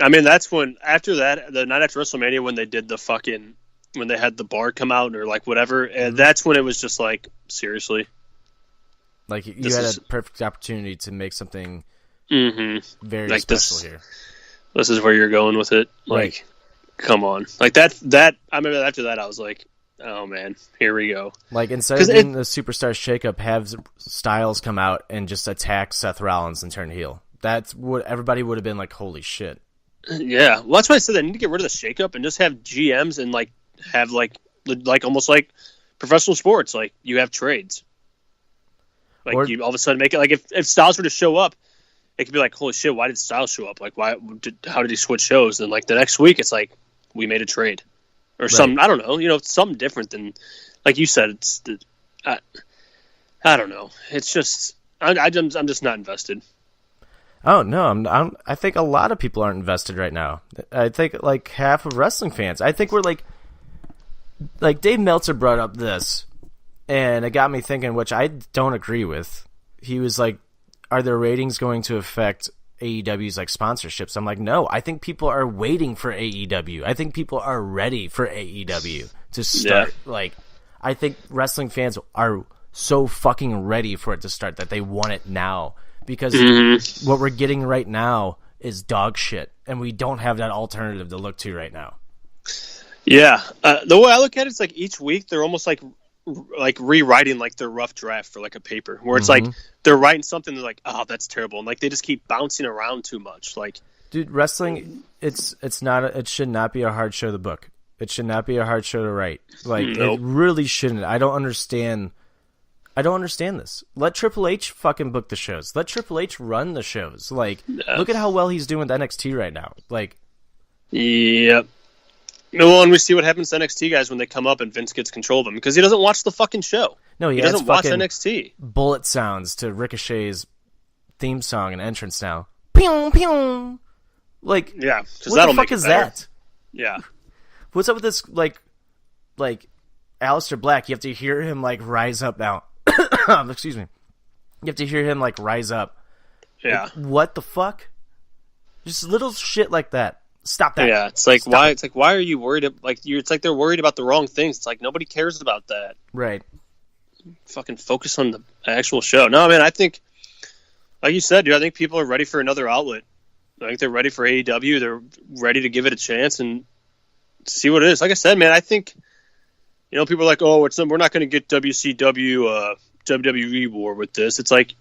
I mean, that's when, after that, the night after WrestleMania, when they did the fucking, when they had the bar come out or like whatever, and that's when it was just like, seriously. Like, you had a perfect opportunity to make something very like special here. this is where you're going with it. Like, Right. come on. Like, that, I remember after that, I was like, oh, man, here we go. Like, instead of doing the Superstars shakeup, have Styles come out and just attack Seth Rollins and turn heel. That's what everybody would have been like, holy shit. Yeah. Well, that's why I said they need to get rid of the shakeup and just have GMs and, like, have, like almost like professional sports. Like, you have trades. Like, Or- you all of a sudden make it, like, if Styles were to show up, it could be like, holy shit, why did Styles show up? Like, how did he switch shows? And, like, the next week, it's like, we made a trade. Or something, I don't know, something different than, like you said, I don't know. It's just, I'm just not invested. Oh, no, I think a lot of people aren't invested right now. I think, like, half of wrestling fans. I think we're, like Dave Meltzer brought up this, and it got me thinking, which I don't agree with. He was like, are their ratings going to affect AEW's, like, sponsorships? I'm like, no, I think people are waiting for AEW. I think people are ready for AEW to start. Yeah. Like, I think wrestling fans are so fucking ready for it to start that they want it now. Because what we're getting right now is dog shit, and we don't have that alternative to look to right now. Yeah. The way I look at it, it's like each week they're almost like rewriting like their rough draft for like a paper, where it's like they're writing something, they're like, oh, that's terrible, and like they just keep bouncing around too much. Like, dude, wrestling, it should not be a hard show to book. It should not be a hard show to write. Like, It really shouldn't. I don't understand this. Let Triple H fucking book the shows. Let Triple H run the shows. Like, look at how well he's doing with NXT right now. Like, yep. Well, and we see what happens to NXT guys when they come up and Vince gets control of them, because he doesn't watch the fucking show. No, he doesn't watch NXT. Bullet sounds to Ricochet's theme song and entrance now. Pew pew. Like, yeah, what the fuck is that? Yeah. What's up with this? Like Aleister Black. You have to hear him like rise up now. Excuse me. You have to hear him like rise up. Yeah. Like, what the fuck? Just little shit like that. Stop that. Yeah, it's like, why? It's like, why are you worried? It's like they're worried about the wrong things. It's like nobody cares about that. Right. Fucking focus on the actual show. No, man, I think, like you said, dude, I think people are ready for another outlet. I think they're ready for AEW. They're ready to give it a chance and see what it is. Like I said, man, I think, people are like, oh, we're not going to get WCW, WWE war with this. It's like,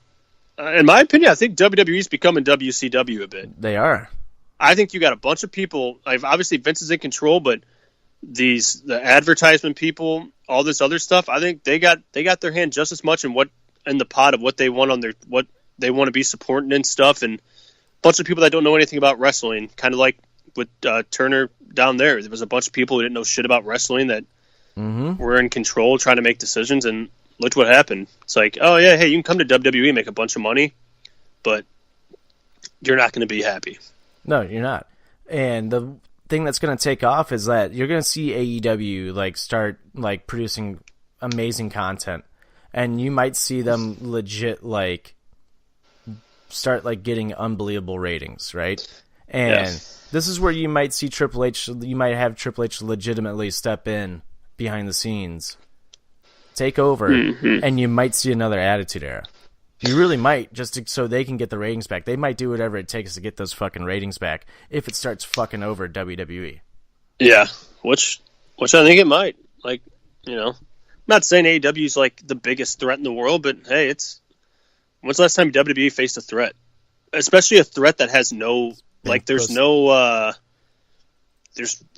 in my opinion, I think WWE's becoming WCW a bit. They are. I think you got a bunch of people. Obviously, Vince is in control, but the advertisement people, all this other stuff, I think they got their hand just as much in the pot of what they want what they want to be supporting and stuff. And a bunch of people that don't know anything about wrestling, kind of like with Turner down there. There was a bunch of people who didn't know shit about wrestling that were in control, trying to make decisions. And look what happened. It's like, oh yeah, hey, you can come to WWE, make a bunch of money, but you're not going to be happy. No, you're not. And the thing that's going to take off is that you're going to see AEW like start like producing amazing content, and you might see them legit like start like getting unbelievable ratings, right? And this is where you might see Triple H. You might have Triple H legitimately step in behind the scenes, take over, and you might see another Attitude Era. You really might, so they can get the ratings back. They might do whatever it takes to get those fucking ratings back if it starts fucking over WWE. Yeah, which I think it might. Like, I'm not saying AEW is like the biggest threat in the world, but hey, when's the last time WWE faced a threat? Especially a threat that has no, like, there's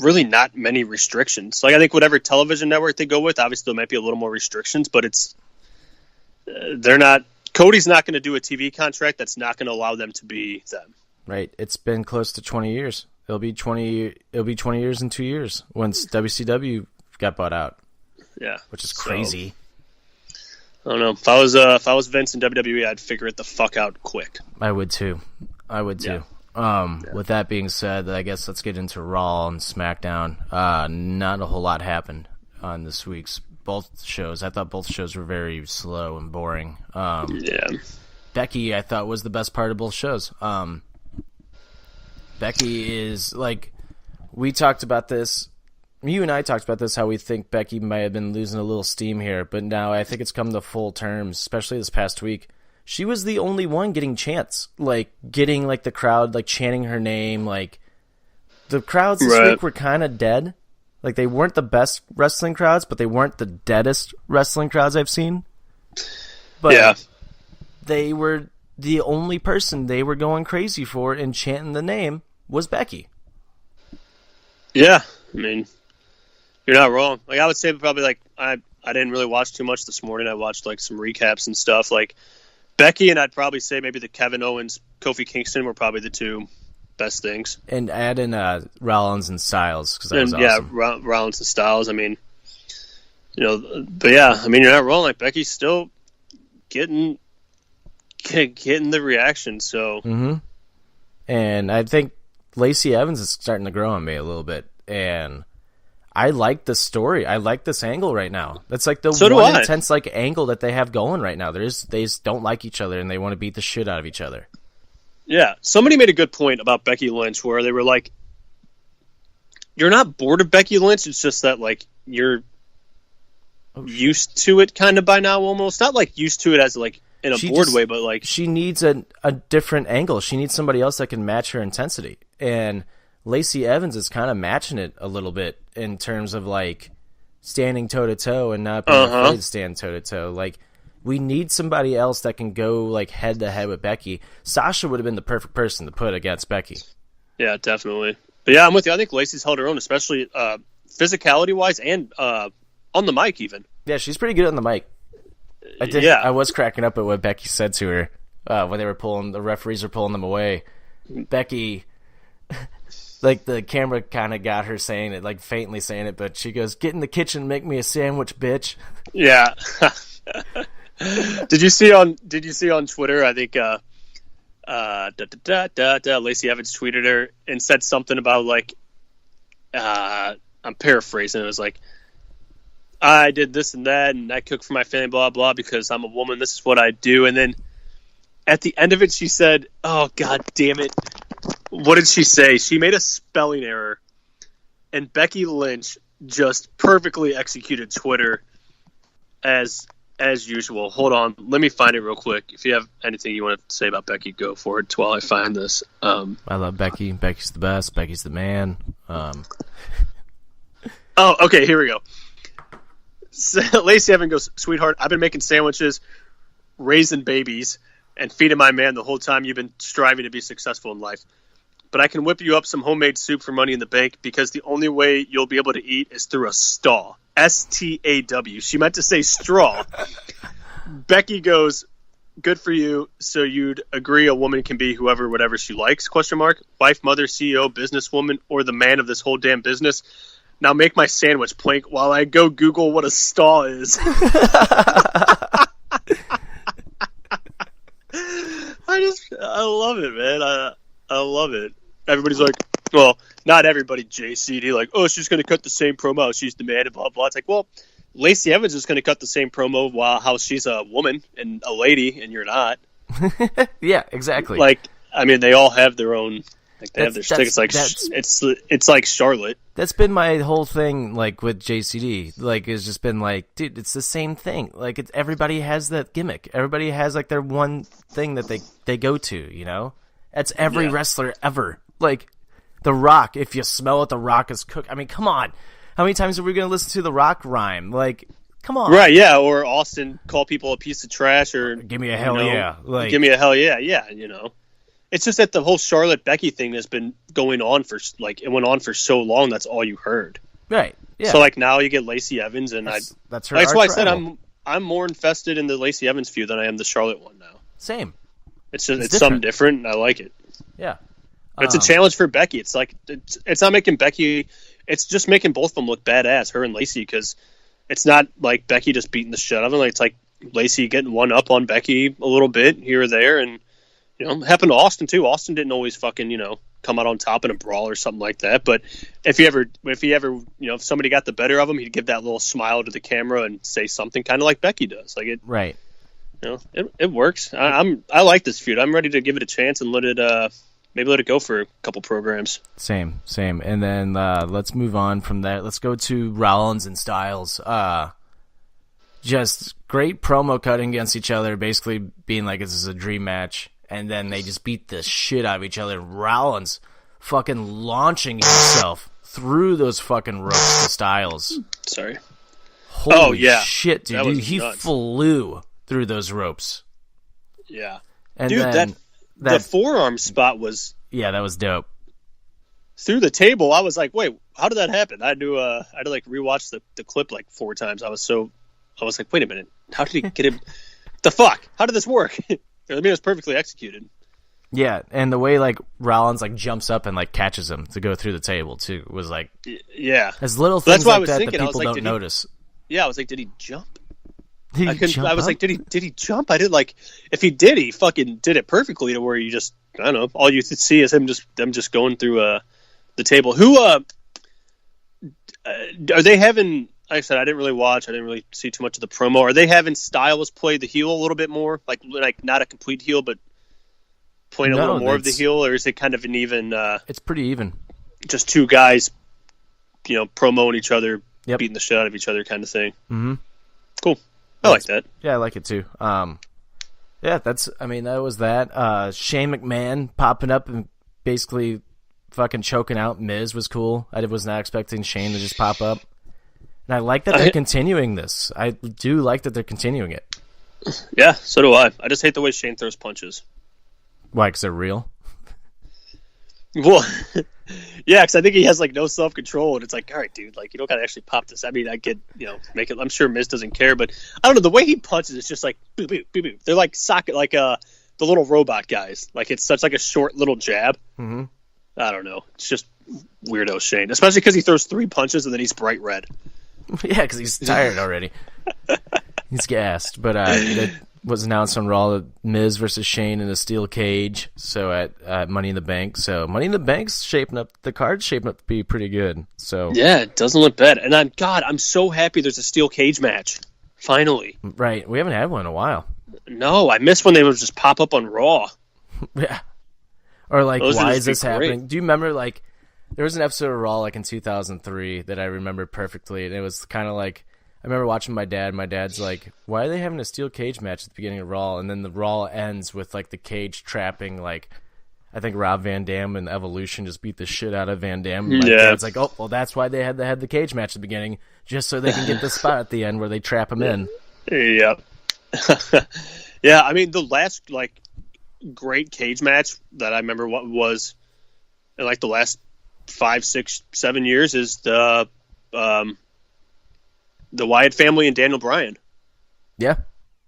really not many restrictions. Like, I think whatever television network they go with, obviously there might be a little more restrictions, but they're not. Cody's not going to do a TV contract that's not going to allow them to be them. Right. It's been close to 20 years. It'll be 20 years in 2 years once WCW got bought out. Yeah. Which is crazy. I don't know. If I was Vince in WWE, I'd figure it the fuck out quick. I would too. Yeah. With that being said, I guess let's get into Raw and SmackDown. Not a whole lot happened on this week's both shows. I thought both shows were very slow and boring. Becky, I thought, was the best part of both shows. Becky is, like, we talked about this. You and I talked about this, how we think Becky might have been losing a little steam here, but now I think it's come to full terms, especially this past week. She was the only one getting chants, like, getting, like, the crowd, like, chanting her name, like, The crowds this week were kind of dead. Like, they weren't the best wrestling crowds, but they weren't the deadest wrestling crowds I've seen. But they were the only person they were going crazy for and chanting the name was Becky. Yeah, I mean, you're not wrong. Like, I would say probably, like, I didn't really watch too much this morning. I watched, like, some recaps and stuff. Like, Becky and I'd probably say maybe the Kevin Owens, Kofi Kingston were probably the two best things. And add in Rollins and Styles, because that was awesome. Yeah, Rollins and Styles. I mean, but yeah, I mean, you're not wrong. Like, Becky's still getting the reaction. So, and I think Lacey Evans is starting to grow on me a little bit, and I like the story. I like this angle right now. That's like the one intense like angle that they have going right now. They just don't like each other, and they want to beat the shit out of each other. Yeah, somebody made a good point about Becky Lynch where they were like, you're not bored of Becky Lynch, it's just that, like, you're used to it kind of by now almost. Not, like, used to it as, like, in a bored way, but, like... She needs a different angle. She needs somebody else that can match her intensity. And Lacey Evans is kind of matching it a little bit in terms of, like, standing toe-to-toe and not being afraid to stand toe-to-toe. Like... We need somebody else that can go like head to head with Becky. Sasha would have been the perfect person to put against Becky. Yeah, definitely. But yeah, I'm with you. I think Lacey's held her own, especially physicality wise and on the mic even. Yeah, she's pretty good on the mic. I was cracking up at what Becky said to her when the referees were pulling them away. Becky, like the camera kind of got her saying it, like faintly saying it, but she goes, "Get in the kitchen and make me a sandwich, bitch." Yeah. Did you see on Twitter? I think Lacey Evans tweeted her and said something about like I'm paraphrasing. It was like, I did this and that, and I cook for my family, blah blah, because I'm a woman. This is what I do. And then at the end of it, she said, "Oh God damn it! What did she say?" She made a spelling error, and Becky Lynch just perfectly executed Twitter as usual. Hold on, let me find it real quick. If you have anything you want to say about Becky, go for it while I find this. I love Becky. Becky's the best. Becky's the man. Oh, okay, here we go. So, Lacey Evans goes, "Sweetheart, I've been making sandwiches, raising babies, and feeding my man the whole time you've been striving to be successful in life. But I can whip you up some homemade soup for money in the bank because the only way you'll be able to eat is through a staw." STAW. She meant to say straw. Becky goes, "Good for you. So you'd agree a woman can be whoever, whatever she likes? ? Wife, mother, CEO, businesswoman, or the man of this whole damn business. Now make my sandwich, plank, while I go Google what a staw is." I love it, man. I love it. Everybody's like, well, not everybody, JCD, like, oh, she's going to cut the same promo. She's the man, and blah, blah. It's like, well, Lacey Evans is going to cut the same promo while how she's a woman and a lady, and you're not. Yeah, exactly. Like, I mean, they all have their own, like, they have their stick. It's like, it's like Charlotte. That's been my whole thing, like, with JCD. Like, it's just been like, dude, it's the same thing. Like, everybody has that gimmick. Everybody has, like, their one thing that they go to, you know? That's every wrestler ever. Like, The Rock, if you smell it, The Rock is cooked. I mean, come on. How many times are we going to listen to The Rock rhyme? Like, come on. Right, yeah. Or Austin call people a piece of trash, or give me a hell yeah. Like, give me a hell yeah. Yeah, you know. It's just that the whole Charlotte Becky thing has been going on for, like, it went on for so long. That's all you heard. Right. Yeah. So, like, now you get Lacey Evans, and that's her. That's why I said I'm more invested in the Lacey Evans feud than I am the Charlotte one now. Same. It's something different, and I like it. Yeah. But it's a challenge for Becky. It's like it's not making Becky. It's just making both of them look badass, her and Lacey, because it's not like Becky just beating the shit out of them. Like, it's like Lacey getting one up on Becky a little bit here or there, and you know, happened to Austin too. Austin didn't always fucking come out on top in a brawl or something like that. But if he ever if somebody got the better of him, he'd give that little smile to the camera and say something kind of like Becky does. Like it, right? It works. I like this feud. I'm ready to give it a chance and let it go for a couple programs. Same. And then let's move on from that. Let's go to Rollins and Styles. Just great promo cutting against each other, basically being like this is a dream match. And then they just beat the shit out of each other. Rollins fucking launching himself through those fucking ropes to Styles. Sorry. Holy shit, dude. He nuts. flew through those ropes. Yeah. And dude, then the forearm spot was... Yeah, that was dope. Through the table, I was like, wait, how did that happen? I had to like rewatch the clip like 4 times. I was like, wait a minute. How did he get him? The fuck? How did this work? I mean, it was perfectly executed. Yeah, and the way like Rollins like jumps up and like catches him to go through the table too was like as little things like that people don't notice. Yeah, I was like, did he jump? I was like, did he jump? I did like, if he did, he fucking did it perfectly to where you just, I don't know, all you see is them just going through the table. Who are they having? Like I said, I didn't really watch. I didn't really see too much of the promo. Are they having Styles play the heel a little bit more, like not a complete heel, but playing a little more of the heel, or is it kind of an even? It's pretty even. Just 2 guys, promoting each other, beating the shit out of each other, kind of thing. Mm-hmm. Cool. I like that. Yeah, I like it too. That was that. Shane McMahon popping up and basically fucking choking out Miz was cool. I was not expecting Shane to just pop up. And I like that they're continuing this. I do like that they're continuing it. Yeah, so do I. I just hate the way Shane throws punches. Why? Because they're real? Well, yeah, because I think he has like no self-control, and it's like, all right, dude, like you don't gotta actually pop this. I mean, I get, make it. I'm sure Miz doesn't care, but I don't know. The way he punches, it's just like boop boop boop boop. They're like socket, like the little robot guys. Like it's such like a short little jab. Mm-hmm. I don't know. It's just weirdo Shane, especially because he throws 3 punches and then he's bright red. Yeah, because he's tired already. He's gassed, but it was announced on Raw that Miz versus Shane in a steel cage. So at Money in the Bank. So Money in the Bank's shaping up. The card's shaping up to be pretty good. So yeah, it doesn't look bad. And I'm so happy there's a steel cage match. Finally. Right, we haven't had one in a while. No, I miss when they would just pop up on Raw. Yeah. Or like, Those why is this great. happening? Do you remember like there was an episode of Raw like in 2003 that I remember perfectly, and it was kind of like. I remember watching my dad. My dad's like, why are they having a steel cage match at the beginning of Raw? And then the Raw ends with, like, the cage trapping, like, I think Rob Van Dam and Evolution just beat the shit out of Van Dam. My dad's like, oh, well, that's why they had the cage match at the beginning, just so they can get the spot at the end where they trap him in. Yeah. Yeah, I mean, the last, like, great cage match that I remember what was in, like, the last 5, 6, 7 years is the Wyatt family and Daniel Bryan. Yeah.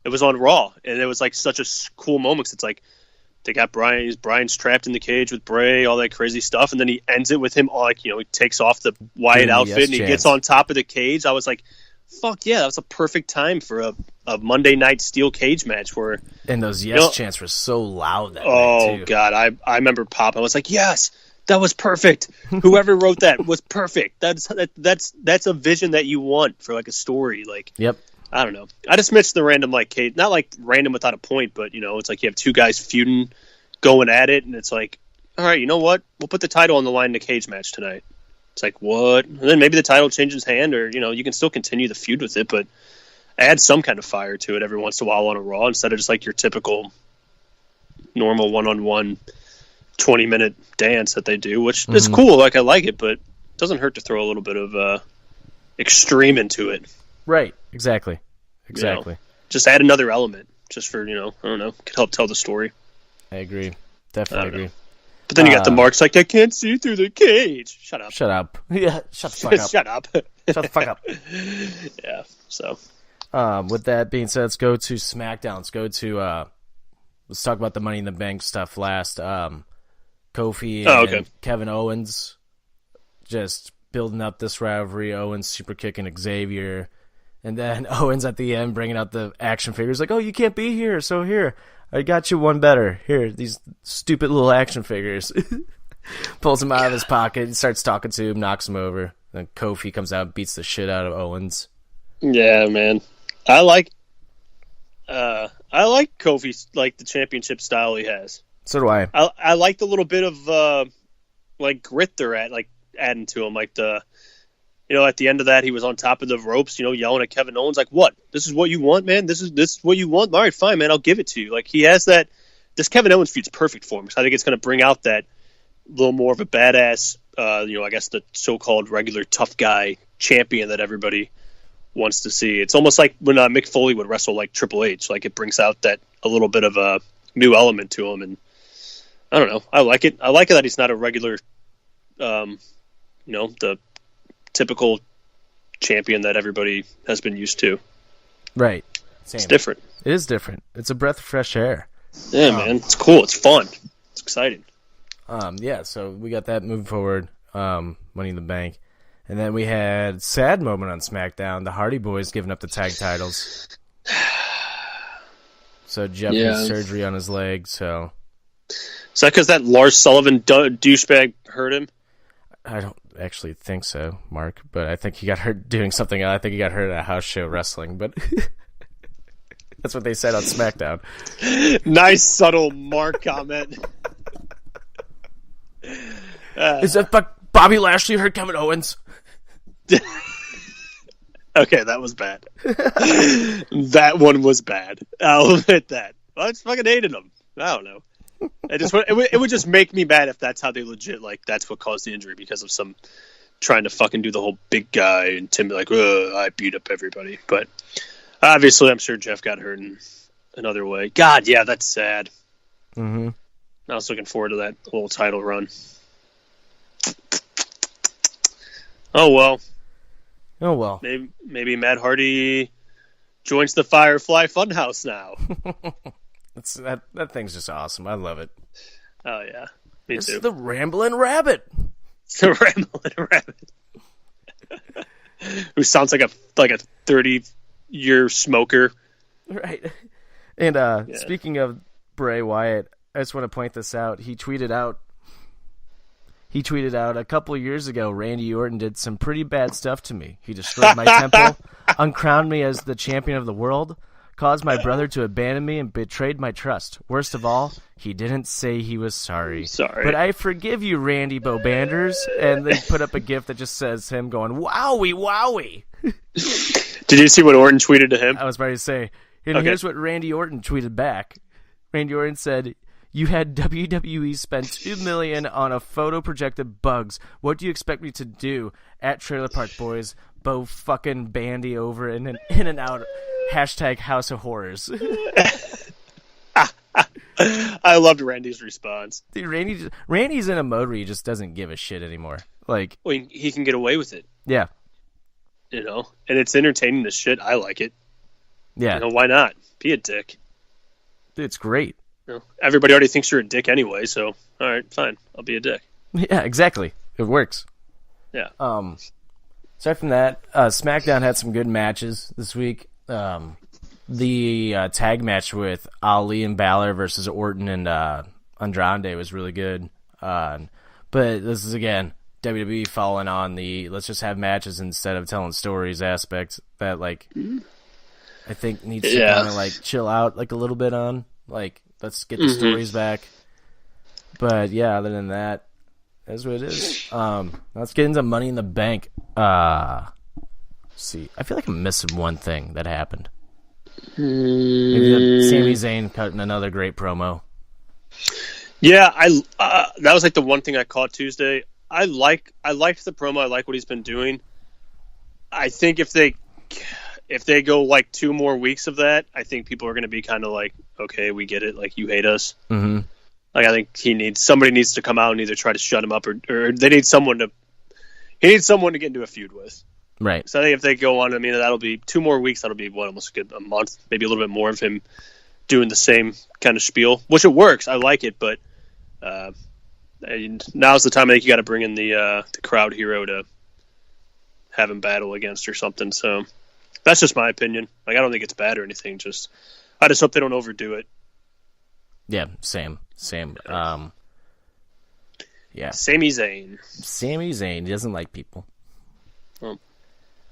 It was on Raw, and it was like such a cool moment. It's like they got Bryan's trapped in the cage with Bray, all that crazy stuff, and then he ends it with him, like, he takes off the Wyatt outfit and he gets on top of the cage. I was like, fuck yeah, that was a perfect time for a Monday night steel cage match. And those chants were so loud that night, too. God, I remember popping. I was like, yes, that was perfect. Whoever wrote that was perfect. That's a vision that you want for like a story. Like, yep. I don't know. I just missed the random like cage, not like random without a point, but it's like you have 2 guys feuding, going at it, and it's like, all right, you know what? We'll put the title on the line in the cage match tonight. It's like, what? And then maybe the title changes hand, or you can still continue the feud with it, but add some kind of fire to it every once in a while on a Raw instead of just like your typical normal one-on-one 20-minute dance that they do, which is cool. Like, I like it, but it doesn't hurt to throw a little bit of extreme into it. Right. Exactly. Just add another element, just for I don't know, could help tell the story. I agree. Definitely agree. But then you got the marks like, I can't see through the cage. Shut up. Yeah. Shut the fuck up. Shut up. Shut the fuck up. Yeah. So. With that being said, let's go to SmackDown. Let's talk about the Money in the Bank stuff last. Kofi and Kevin Owens just building up this rivalry. Owens super kicking Xavier. And then Owens at the end bringing out the action figures. Like, oh, you can't be here, so here. I got you one better. Here, these stupid little action figures. Pulls him out of his pocket, starts talking to him, knocks him over. Then Kofi comes out and beats the shit out of Owens. Yeah, man. I like Kofi's, like, the championship style he has. So do I. I like the little bit of like grit they're adding to him. Like at the end of that, he was on top of the ropes, yelling at Kevin Owens, like, "What? This is what you want, man? This is what you want? All right, fine, man. I'll give it to you." Like, he has that. This Kevin Owens feud's perfect for him. So I think it's going to bring out that little more of a badass, I guess the so-called regular tough guy champion that everybody wants to see. It's almost like when Mick Foley would wrestle like Triple H. Like, it brings out that a little bit of a new element to him, and I don't know. I like it. I like it that he's not a regular, the typical champion that everybody has been used to. Right. Same. It's different. It is different. It's a breath of fresh air. Yeah, man. It's cool. It's fun. It's exciting. So we got that moving forward, Money in the Bank. And then we had sad moment on SmackDown, the Hardy Boys giving up the tag titles. So Jeff needs surgery on his leg, so... Is that because that Lars Sullivan douchebag hurt him? I don't actually think so, Mark, but I think he got hurt doing something. I think he got hurt at a house show wrestling, but that's what they said on SmackDown. Nice, subtle Mark comment. Is that Bobby Lashley hurt Kevin Owens? Okay, that was bad. That one was bad. I'll admit that. Well, I just fucking hated him. I don't know. It would just make me mad if that's how they legit, like, that's what caused the injury, because of some trying to fucking do the whole big guy and Tim be like, I beat up everybody. But obviously, I'm sure Jeff got hurt in another way. God, yeah, that's sad. Mm-hmm. I was looking forward to that little title run. Oh, well. Maybe Matt Hardy joins the Firefly Funhouse now. That thing's just awesome. I love it. Oh, yeah. Me too. It's the Ramblin' Rabbit. The Ramblin' Rabbit. Who sounds like a 30-year smoker. Right. And speaking of Bray Wyatt, I just want to point this out. He tweeted out a couple of years ago, Randy Orton did some pretty bad stuff to me. He destroyed my temple, uncrowned me as the champion of the world, caused my brother to abandon me, and betrayed my trust. Worst of all, he didn't say he was sorry. But I forgive you, Randy Bobanders. And they put up a gif that just says him going, wowie, wowie. Did you see what Orton tweeted to him? I was about to say, here's what Randy Orton tweeted back. Randy Orton said, "You had WWE spend $2 million on a photo projected bugs. What do you expect me to do at Trailer Park Boys? Bo fucking bandy over in and out. Hashtag House of Horrors." I loved Randy's response. Dude, Randy's in a mode where he just doesn't give a shit anymore. Like, well, he can get away with it. Yeah. And it's entertaining as shit. I like it. Yeah. Why not? Be a dick. Dude, it's great. Everybody already thinks you're a dick anyway, so all right, fine. I'll be a dick. Yeah, exactly. It works. Yeah. Aside from that, SmackDown had some good matches this week. The tag match with Ali and Balor versus Orton and Andrade was really good. But this is, again, WWE falling on the let's just have matches instead of telling stories aspect that, like, I think needs to kind of, like, chill out, like, a little bit on. Like, let's get the stories back. But, yeah, other than that, that's what it is. Let's get into Money in the Bank. Let's see. I feel like I'm missing one thing that happened. Maybe Sami Zayn cutting another great promo. Yeah, that was like the one thing I caught Tuesday. I liked the promo. I like what he's been doing. I think if they go like 2 more weeks of that, I think people are going to be kind of like, okay, we get it. Like, you hate us. Mm-hmm. Like, I think somebody needs to come out and either try to shut him up or they need someone to get into a feud with. Right. So I think if they go on, I mean, that'll be 2 more weeks. That'll be almost a month, maybe a little bit more of him doing the same kind of spiel, which it works. I like it, but now's the time I think you got to bring in the crowd hero to have him battle against or something. So that's just my opinion. Like, I don't think it's bad or anything. I just hope they don't overdo it. Yeah, same. Yeah. Sami Zayn. He doesn't like people. Well,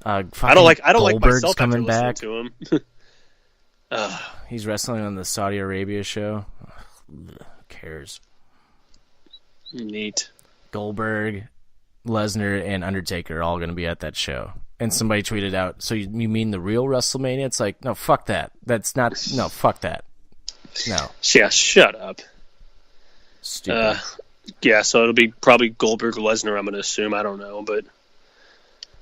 I don't like myself coming back to him. He's wrestling on the Saudi Arabia show. Who cares? Neat. Goldberg, Lesnar, and Undertaker are all going to be at that show. And somebody tweeted out, "So you mean the real WrestleMania?" It's like, no, fuck that. That's not. No, fuck that. No. Yeah, shut up. Stupid. Yeah, so it'll be probably Goldberg, Lesnar, I'm going to assume. I don't know, but...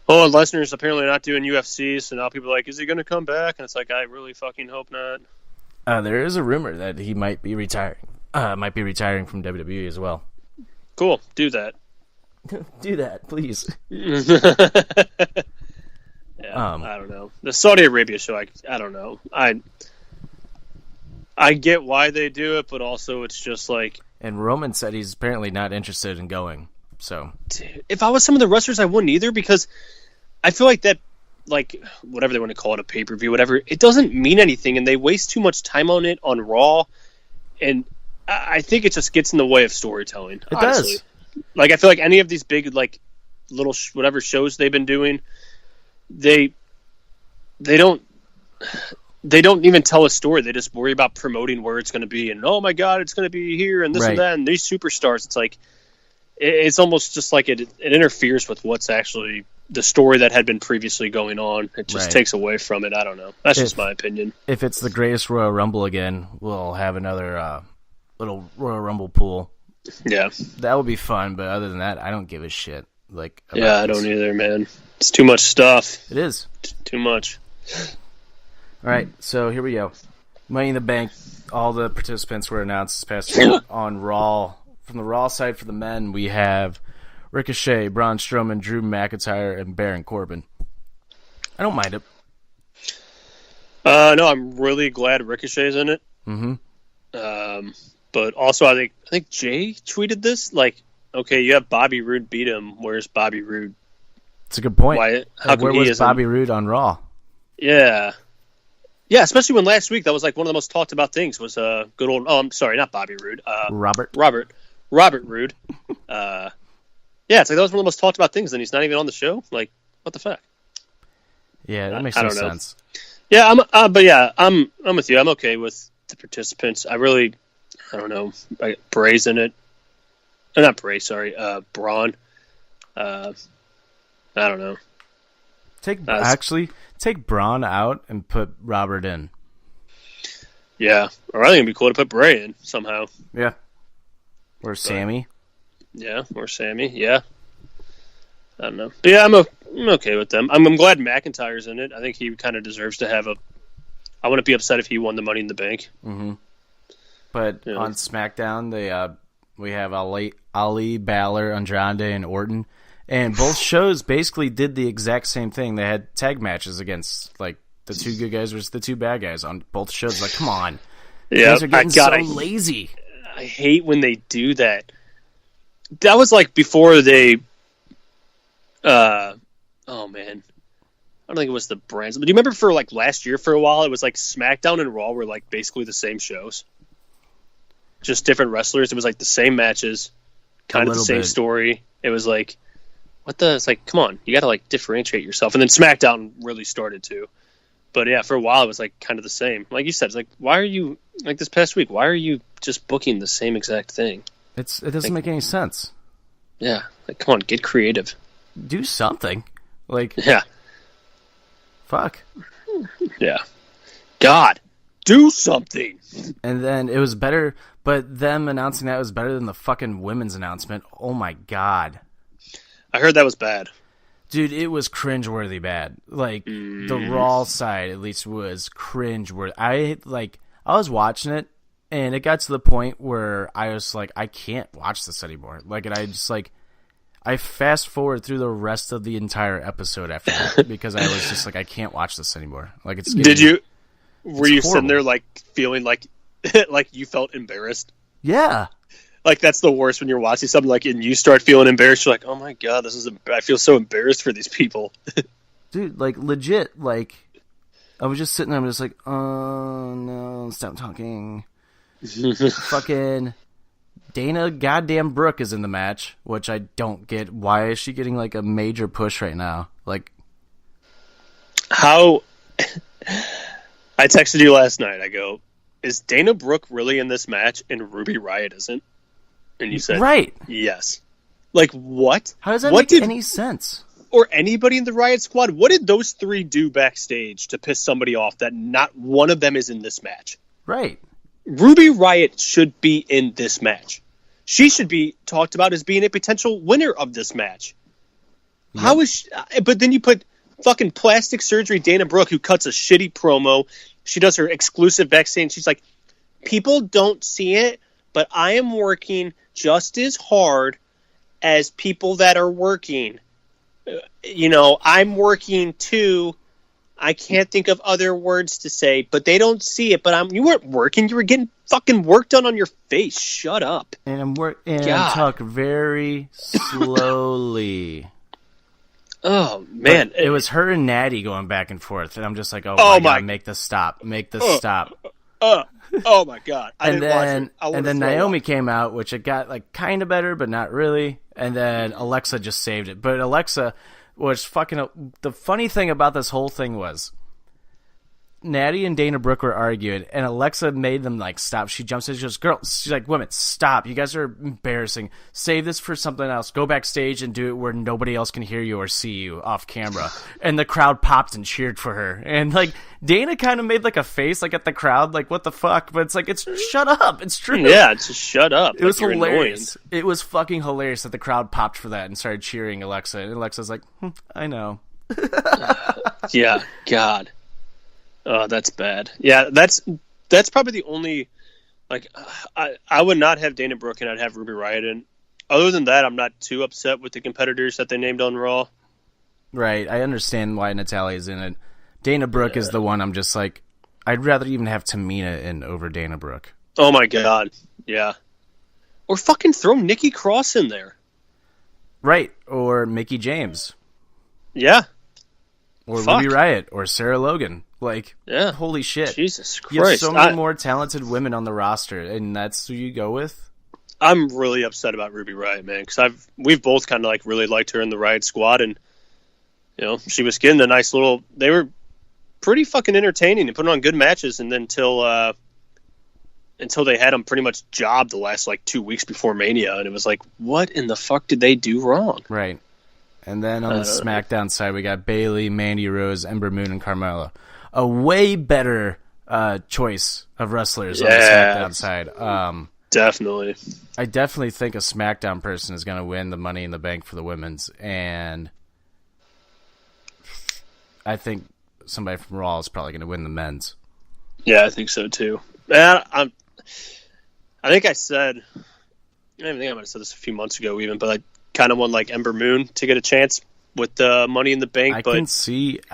Oh, and Lesnar's apparently not doing UFC, so now people are like, is he going to come back? And it's like, I really fucking hope not. There is a rumor that he might be retiring. Might be retiring from WWE as well. Cool, do that. Do that, please. Yeah, I don't know. The Saudi Arabia show, I don't know. I get why they do it, but also it's just like... And Roman said he's apparently not interested in going, so... Dude, if I was some of the wrestlers, I wouldn't either, because I feel like that, like, whatever they want to call it, a pay-per-view, whatever, it doesn't mean anything, and they waste too much time on it on Raw, and I think it just gets in the way of storytelling, It honestly. does. Like, I feel like any of these big, like, little whatever shows they've been doing... They don't even tell a story. They just worry about promoting where it's going to be, and oh my god, it's going to be here and this and that, and these superstars. It's like it's almost just like it interferes with what's actually the story that had been previously going on. It just takes away from it. I don't know. That's just my opinion. If it's the greatest Royal Rumble again, we'll have another little Royal Rumble pool. Yeah, that would be fun. But other than that, I don't give a shit. Like, I don't either, man. It's too much stuff. It is. Too much. All right, so here we go. Money in the Bank. All the participants were announced this past week on Raw. From the Raw side for the men, we have Ricochet, Braun Strowman, Drew McIntyre, and Baron Corbin. I don't mind it. No, I'm really glad Ricochet's in it. Mm-hmm. But also, I think Jay tweeted this. Like, okay, you have Bobby Roode beat him. Where's Bobby Roode? It's a good point. How come where was Bobby Roode on Raw? Yeah, especially when last week that was like one of the most talked about things was good old. Oh, I'm sorry, not Bobby Roode. Robert Roode. It's like that was one of the most talked about things, and he's not even on the show. Like, what the fuck? Yeah, that makes no sense. Yeah, I'm with you. I'm okay with the participants. I don't know. Bray's in it. Not Bray, sorry. Braun. I don't know. Take Braun out and put Robert in. Yeah, or I think it'd be cool to put Bray in somehow. Yeah. Or Sammy. Yeah, or Sammy. Yeah. I don't know. But yeah, I'm okay with them. I'm glad McIntyre's in it. I think he kind of deserves to have I wouldn't be upset if he won the Money in the Bank. Mm-hmm. But on SmackDown, we have Ali, Balor, Andrade, and Orton. And both shows basically did the exact same thing. They had tag matches against, like, the two good guys versus the two bad guys on both shows. Like, come on. You guys are getting so lazy. I hate when they do that. That was, like, before they... oh, man. I don't think it was the brands. But do you remember for, like, last year for a while, it was, like, SmackDown and Raw were, like, basically the same shows? Just different wrestlers. It was, like, the same matches. Kind of the same story. It was, like... It's like, come on, you got to, like, differentiate yourself. And then SmackDown really started to. But, yeah, for a while, it was, like, kind of the same. Like you said, it's like, why are you, like, this past week, why are you just booking the same exact thing? It doesn't make any sense. Yeah. Like, come on, get creative. Do something. Like, yeah. Fuck. Yeah. God, do something. And then it was better, but them announcing that was better than the fucking women's announcement. Oh, my God. I heard that was bad. Dude, it was cringeworthy bad. Like, the Raw side, at least, was cringeworthy. I was watching it, and it got to the point where I was like, I can't watch this anymore. Like, and I just, like, I fast-forward through the rest of the entire episode after that, because I was just like, I can't watch this anymore. Like, it's getting... Were you sitting there, like, feeling like, like you felt embarrassed? Yeah. Like, that's the worst when you're watching something, like, and you start feeling embarrassed. You're like, oh, my God, I feel so embarrassed for these people. Dude, like, legit, like, I was just sitting there, I'm just like, oh, no, stop talking. Fucking Dana goddamn Brooke is in the match, which I don't get. Why is she getting, like, a major push right now? Like... How... I texted you last night, I go, is Dana Brooke really in this match and Ruby Riott isn't? And you said, right. Yes. Like, what? How does that make any sense? Or anybody in the Riott Squad, what did those three do backstage to piss somebody off that not one of them is in this match? Right. Ruby Riott should be in this match. she should be talked about as being a potential winner of this match. Yep. How is she, but then you put fucking plastic surgery Dana Brooke, who cuts a shitty promo. She does her exclusive backstage. She's like, people don't see it, but I am working just as hard as people that are working. I'm working too. I can't think of other words to say, but they don't see it. But you weren't working. You were getting fucking work done on your face. Shut up. And I'm talk very slowly. Oh man, but it was her and Natty going back and forth, and I'm just like, oh my God, make this stop, stop. Oh my God! And then Naomi came out, which it got like kind of better, but not really. And then Alexa just saved it. But Alexa was fucking. The funny thing about this whole thing was, Natty and Dana Brooke were arguing, and Alexa made them like stop. She jumps in, she goes, "Girls," she's like, "Women, stop! You guys are embarrassing. Save this for something else. Go backstage and do it where nobody else can hear you or see you off camera." And the crowd popped and cheered for her. And like Dana kind of made like a face like at the crowd, like what the fuck? But it's like it's shut up. It's true. Yeah, just shut up. It was hilarious. It was fucking hilarious that the crowd popped for that and started cheering Alexa. And Alexa's like, I know. Yeah, God. Oh, that's bad. Yeah, that's probably the only, like, I would not have Dana Brooke and I'd have Ruby Riott in. Other than that, I'm not too upset with the competitors that they named on Raw. Right, I understand why Natalia's in it. Dana Brooke is the one I'm just like, I'd rather even have Tamina in over Dana Brooke. Oh my God, yeah. Or fucking throw Nikki Cross in there. Right, or Mickie James. Yeah. Or Ruby Riott, or Sarah Logan. Like, holy shit. Jesus Christ. You have so many more talented women on the roster, and that's who you go with? I'm really upset about Ruby Riott, man, because we've both kind of like really liked her in the Riott Squad, and she was getting a nice little. They were pretty fucking entertaining and putting on good matches, and then until they had them pretty much jobbed the last like 2 weeks before Mania, and it was like, what in the fuck did they do wrong? Right. And then on the SmackDown side, we got Bayley, Mandy Rose, Ember Moon, and Carmella. A way better choice of wrestlers on the SmackDown side. Definitely. I definitely think a SmackDown person is going to win the Money in the Bank for the women's, and I think somebody from Raw is probably going to win the men's. Yeah, I think so too. And I think I said, I might have said this a few months ago even, but I kind of want like Ember Moon to get a chance with the Money in the Bank. I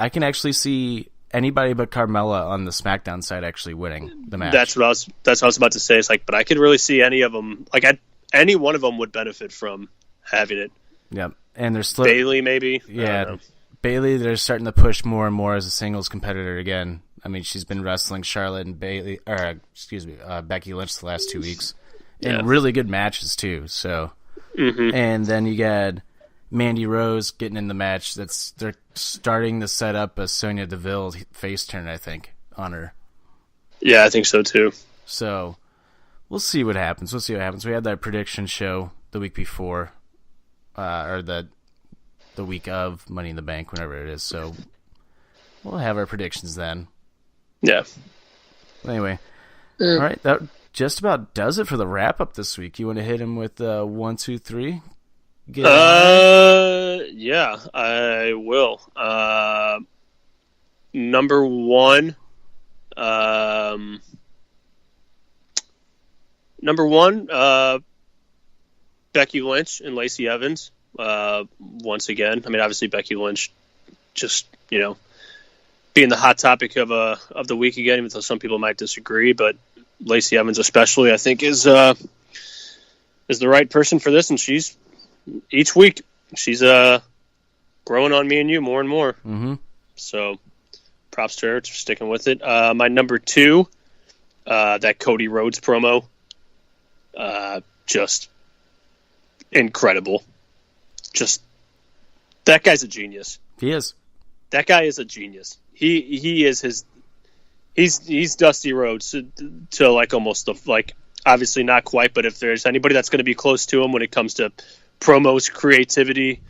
can actually see anybody but Carmella on the SmackDown side actually winning the match. That's what I was about to say. It's like, but I could really see any of them. Like, any one of them would benefit from having it. Yep, and there's Bayley maybe. Yeah, Bayley. They're starting to push more and more as a singles competitor again. I mean, she's been wrestling Charlotte and Becky Lynch the last 2 weeks, and really good matches too. So, and then you got Mandy Rose getting in the match. They're starting to set up a Sonya Deville face turn, I think, on her. Yeah, I think so too. So we'll see what happens. We had that prediction show the week before, or the week of Money in the Bank, whenever it is. So we'll have our predictions then. Yeah. Anyway, all right, that just about does it for the wrap up this week. You want to hit him with 1, 2, 3? Yeah, I will. Number one, Becky Lynch and Lacey Evans. Once again, I mean, obviously Becky Lynch, just being the hot topic of the week again, even though some people might disagree, but Lacey Evans especially, I think, is the right person for this, and each week she's growing on me and you more and more. Mm-hmm. So props to her for sticking with it. My number 2, that Cody Rhodes promo, just incredible. Just that guy's a genius. He is. That guy is a genius. He is he's Dusty Rhodes to like almost like, obviously not quite, but if there's anybody that's going to be close to him when it comes to promos, creativity,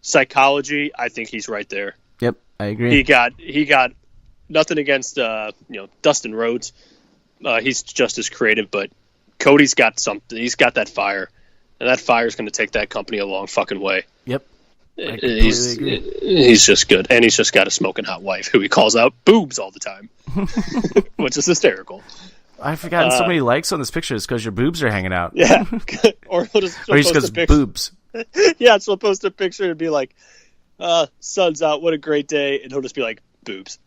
psychology, I think he's right there. Yep, I agree. He got nothing against Dustin Rhodes. He's just as creative, but Cody's got something. He's got that fire. And that fire's going to take that company a long fucking way. Yep. He's just good. And he's just got a smoking hot wife who he calls out boobs all the time, which is hysterical. I've forgotten so many likes on this picture. It's because your boobs are hanging out. Yeah. Or he just goes boobs. Yeah, she'll post a picture and be like, sun's out, what a great day. And he'll just be like, boobs.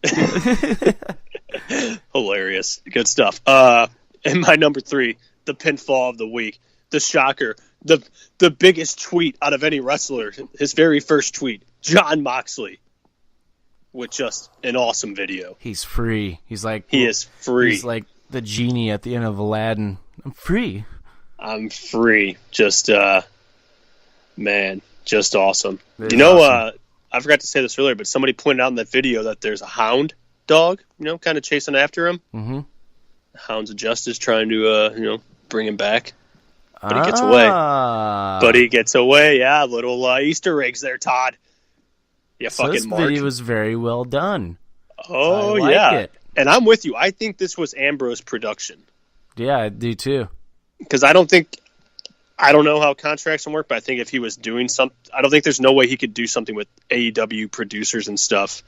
Hilarious. Good stuff. And my number 3, the pinfall of the week. The shocker. The biggest tweet out of any wrestler. His very first tweet. Jon Moxley. With just an awesome video. He's free. He is free. He's like the genie at the end of Aladdin. I'm free. Just, man, just awesome. Awesome. I forgot to say this earlier, but somebody pointed out in that video that there's a hound dog, kind of chasing after him. Mm-hmm. The Hounds of Justice trying to, bring him back. But he gets away. Yeah, little Easter eggs there, Todd. Yeah, so fucking this Mark. video was very well done. Oh, I like yeah. it. And I'm with you. I think this was Ambrose production. Yeah, I do too. Because I don't know how contracts can work, but I think if he was doing something, I don't think there's no way he could do something with AEW producers and stuff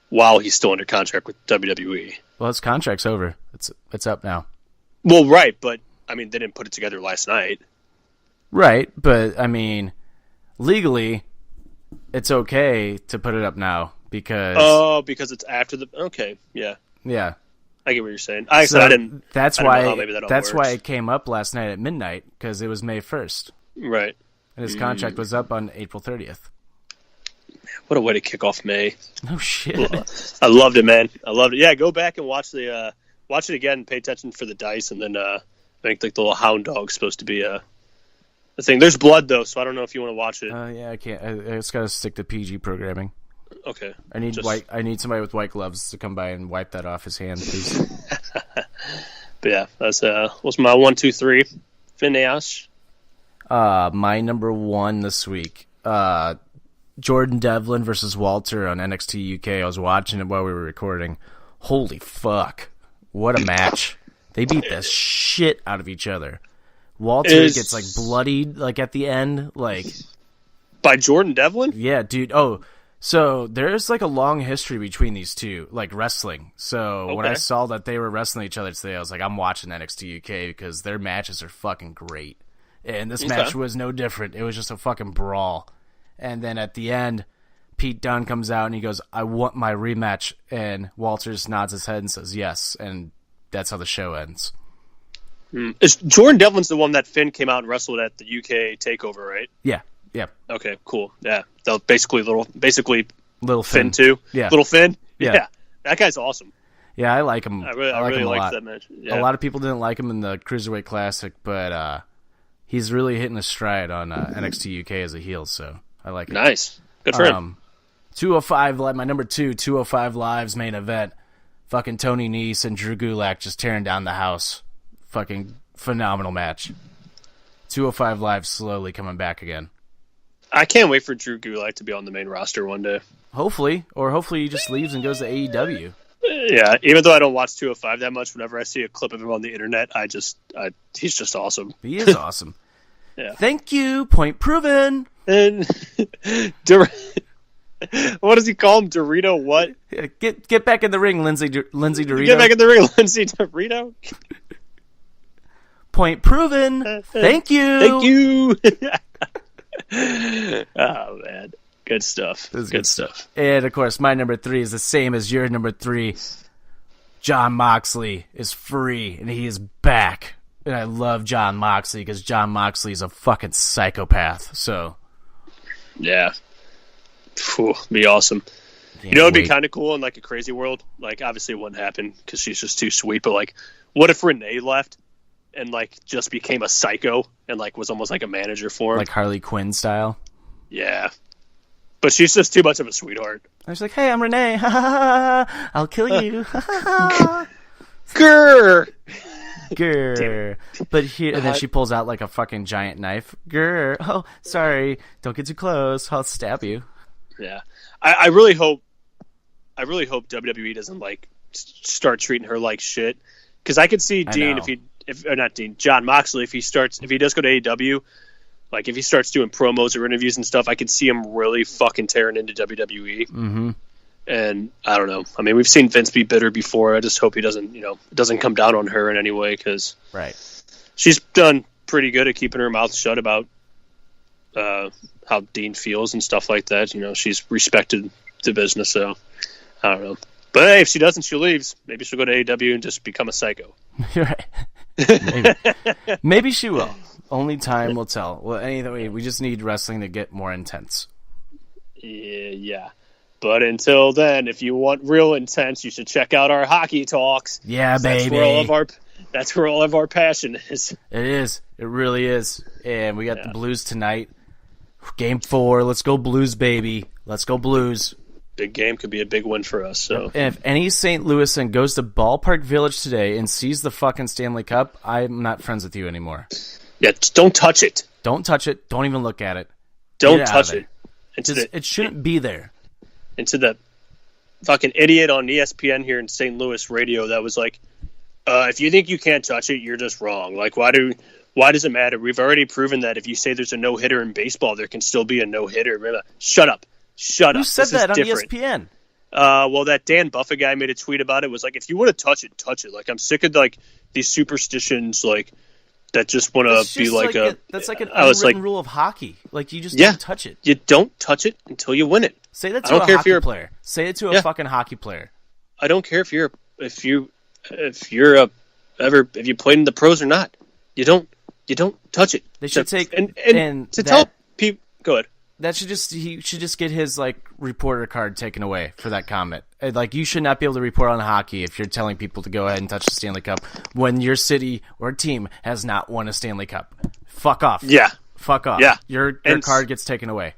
while he's still under contract with WWE. Well, his contract's over. It's up now. Well, right, but I mean, they didn't put it together last night. Right, but I mean, legally, it's okay to put it up now because it's after the yeah. I get what you're saying. That's why it came up last night at midnight because it was May 1st. Right. And his contract was up on April 30th. What a way to kick off May. No shit. I loved it, man. I loved it. Yeah, go back and watch it again and pay attention for the dice, and then I think like the little hound dog's supposed to be the thing. There's blood though, so I don't know if you want to watch it. Yeah, I can't. I just gotta stick to PG programming. Okay. I need somebody with white gloves to come by and wipe that off his hand, please. But yeah, that's was my 1, 2, 3 finish. My number 1 this week. Jordan Devlin versus Walter on NXT UK. I was watching it while we were recording. Holy fuck. What a match. They beat the shit out of each other. Walter gets like bloodied like at the end. Like by Jordan Devlin? Yeah, dude. Oh, so there's like a long history between these two, like wrestling. So when I saw that they were wrestling each other today, I was like, I'm watching NXT UK because their matches are fucking great. And this match was no different. It was just a fucking brawl. And then at the end, Pete Dunne comes out and he goes, I want my rematch. And Walter just nods his head and says yes. And that's how the show ends. Is Jordan Devlin's the one that Finn came out and wrestled at the UK takeover, right? Yeah. Yep. Okay, cool. Yeah. Basically little Finn too. Yeah. Little Finn? Yeah. That guy's awesome. Yeah, I like him. I really liked that match. Yeah. A lot of people didn't like him in the Cruiserweight Classic, but he's really hitting a stride on NXT UK as a heel, so I like it. Nice. Good for him. 205 Live, my number 2, 205 Live's main event. Fucking Tony Nese and Drew Gulak just tearing down the house. Fucking phenomenal match. 205 Live slowly coming back again. I can't wait for Drew Gulak to be on the main roster one day. Hopefully he just leaves and goes to AEW. Yeah, even though I don't watch 205 that much, whenever I see a clip of him on the internet, he's just awesome. He is awesome. Yeah. Thank you. Point proven. And what does he call him? Dorito what? Get back in the ring, Lindsay Dorito. Get back in the ring, Lindsay Dorito. Point proven. Thank you. Thank you. Oh man, good stuff. Good stuff. And of course, my number 3 is the same as your number 3. Jon Moxley is free and he is back, and I love Jon Moxley because Jon Moxley is a fucking psychopath. So, yeah, be awesome. It'd be kind of cool in like a crazy world. Like, obviously, it wouldn't happen because she's just too sweet. But like, what if Renee left and like just became a psycho and like was almost like a manager for him, like Harley Quinn style? Yeah, but she's just too much of a sweetheart. I was like, "Hey, I'm Renee. I'll kill you." Grr. Grr. But here, and then she pulls out like a fucking giant knife. Grr. Oh, sorry. Don't get too close. I'll stab you. Yeah, I really hope WWE doesn't like start treating her like shit. Because I could see Dean Jon Moxley, if he does go to AEW, like if he starts doing promos or interviews and stuff, I could see him really fucking tearing into WWE. Mm-hmm. And I don't know. I mean, we've seen Vince be bitter before. I just hope he doesn't come down on her in any way, because she's done pretty good at keeping her mouth shut about how Dean feels and stuff like that. She's respected the business, so I don't know. But hey, if she doesn't, she leaves. Maybe she'll go to AEW and just become a psycho. Right. Maybe she will. Only time will tell. Well, anyway, we just need wrestling to get more intense. Yeah. But until then, if you want real intense, you should check out our hockey talks. Yeah, baby. That's where all of our passion is. It is. It really is. And we got the Blues tonight. Game 4. Let's go Blues, baby. Let's go Blues. Big game could be a big win for us. So, and if any St. Louisan goes to Ballpark Village today and sees the fucking Stanley Cup, I'm not friends with you anymore. Yeah, don't touch it. Don't touch it. Don't even look at it. Don't touch it. It shouldn't be there. And to the fucking idiot on ESPN here in St. Louis radio that was like, if you think you can't touch it, you're just wrong. Like, why does it matter? We've already proven that if you say there's a no-hitter in baseball, there can still be a no-hitter. Shut up. Who said that on ESPN? Well, that Dan Buffett guy made a tweet about it. Was like, if you want to touch it, touch it. Like, I'm sick of like these superstitions, like that just want to be like that's like an unwritten rule of hockey. Like, you just don't touch it. You don't touch it until you win it. Say that to a hockey player. Say it to a fucking hockey player. I don't care if you played in the pros or not. You don't touch it. They should take and to tell people. Go ahead. He should just get his like reporter card taken away for that comment. Like, you should not be able to report on hockey if you're telling people to go ahead and touch the Stanley Cup when your city or team has not won a Stanley Cup. Fuck off. Yeah. Fuck off. Yeah. Your card gets taken away.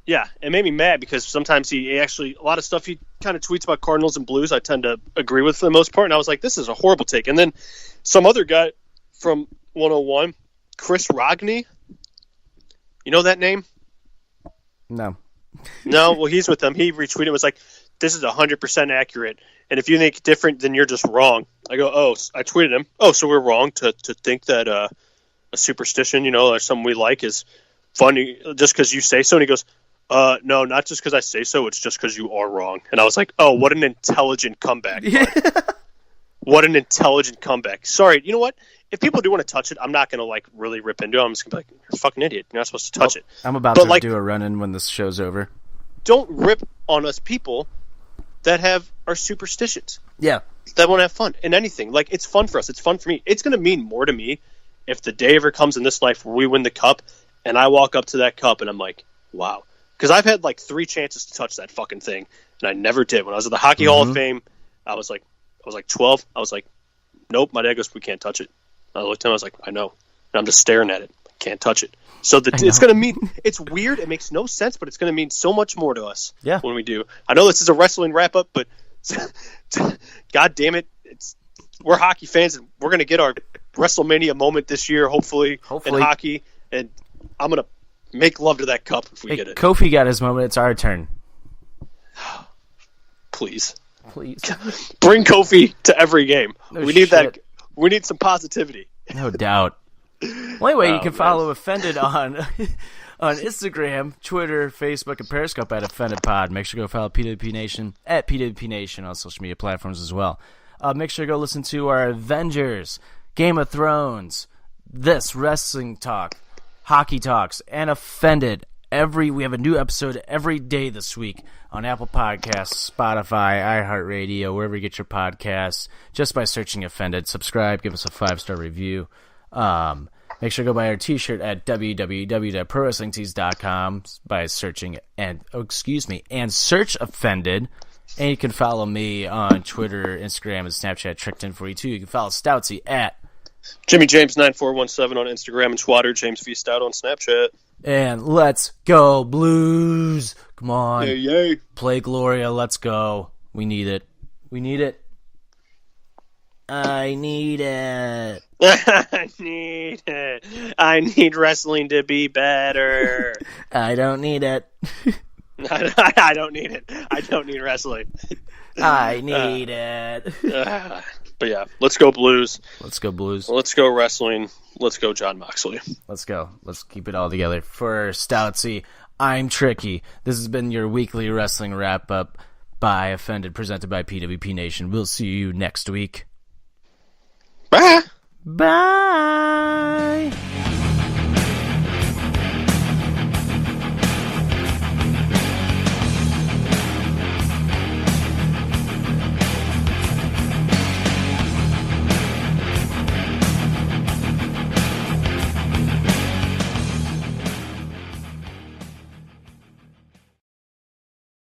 Yeah, it made me mad because sometimes a lot of stuff he kind of tweets about Cardinals and Blues, I tend to agree with for the most part. And I was like, this is a horrible take. And then some other guy from 101, Chris Rogney, you know that name? No. No, well, he's with them. He retweeted and was like, this is 100% accurate. And if you think different, then you're just wrong. I go, I tweeted him. Oh, so we're wrong to think that a superstition, or something we like is funny just because you say so. And he goes, no, not just because I say so. It's just because you are wrong. And I was like, oh, what an intelligent comeback. What an intelligent comeback. Sorry, you know what? If people do want to touch it, I'm not going to like really rip into it. I'm just going to be like, you're a fucking idiot. You're not supposed to touch it. I'm about to do a run-in when this show's over. Don't rip on us people that have our superstitions. Yeah. That want to have fun in anything. Like, it's fun for us. It's fun for me. It's going to mean more to me if the day ever comes in this life where we win the cup and I walk up to that cup and I'm like, wow. Because I've had like 3 chances to touch that fucking thing, and I never did. When I was at the Hockey Hall of Fame, I was like 12. I was like, nope. My dad goes, we can't touch it. I looked at him. I was like, I know. And I'm just staring at it. I can't touch it. So it's going to mean, it's weird. It makes no sense, but it's going to mean so much more to us when we do. I know this is a wrestling wrap up, but God damn it, we're hockey fans, and we're going to get our WrestleMania moment this year, hopefully. In hockey, and I'm going to make love to that cup if we get it. Kofi got his moment. It's our turn. Please. Bring Kofi to every game. We need that. We need some positivity. No doubt. Well, anyway, you can follow Offended on Instagram, Twitter, Facebook, and Periscope at OffendedPod. Make sure to go follow PWP Nation at PWP Nation on social media platforms as well. Make sure to go listen to our Avengers, Game of Thrones, this wrestling talk, hockey talks, and Offended. We have a new episode every day this week on Apple Podcasts, Spotify, iHeartRadio, wherever you get your podcasts, just by searching Offended. Subscribe, give us a 5-star review. Make sure to go buy our t-shirt at www.prowrestlingtees.com by searching and search Offended. And you can follow me on Twitter, Instagram, and Snapchat, Trickton42. You can follow Stoutsy at Jimmy James 9417 on Instagram and Schwatter James V Stout on Snapchat. And let's go Blues! Come on, yay. Play Gloria. Let's go. We need it. I need it. I need it. I need wrestling to be better. I don't need it. I don't need it. I don't need wrestling. I need it. But yeah, let's go Blues. Let's go Blues. Let's go wrestling. Let's go Jon Moxley. Let's go. Let's keep it all together. For Stoutsy, I'm Tricky. This has been your weekly wrestling wrap-up by Offended, presented by PWP Nation. We'll see you next week. Bye. Bye.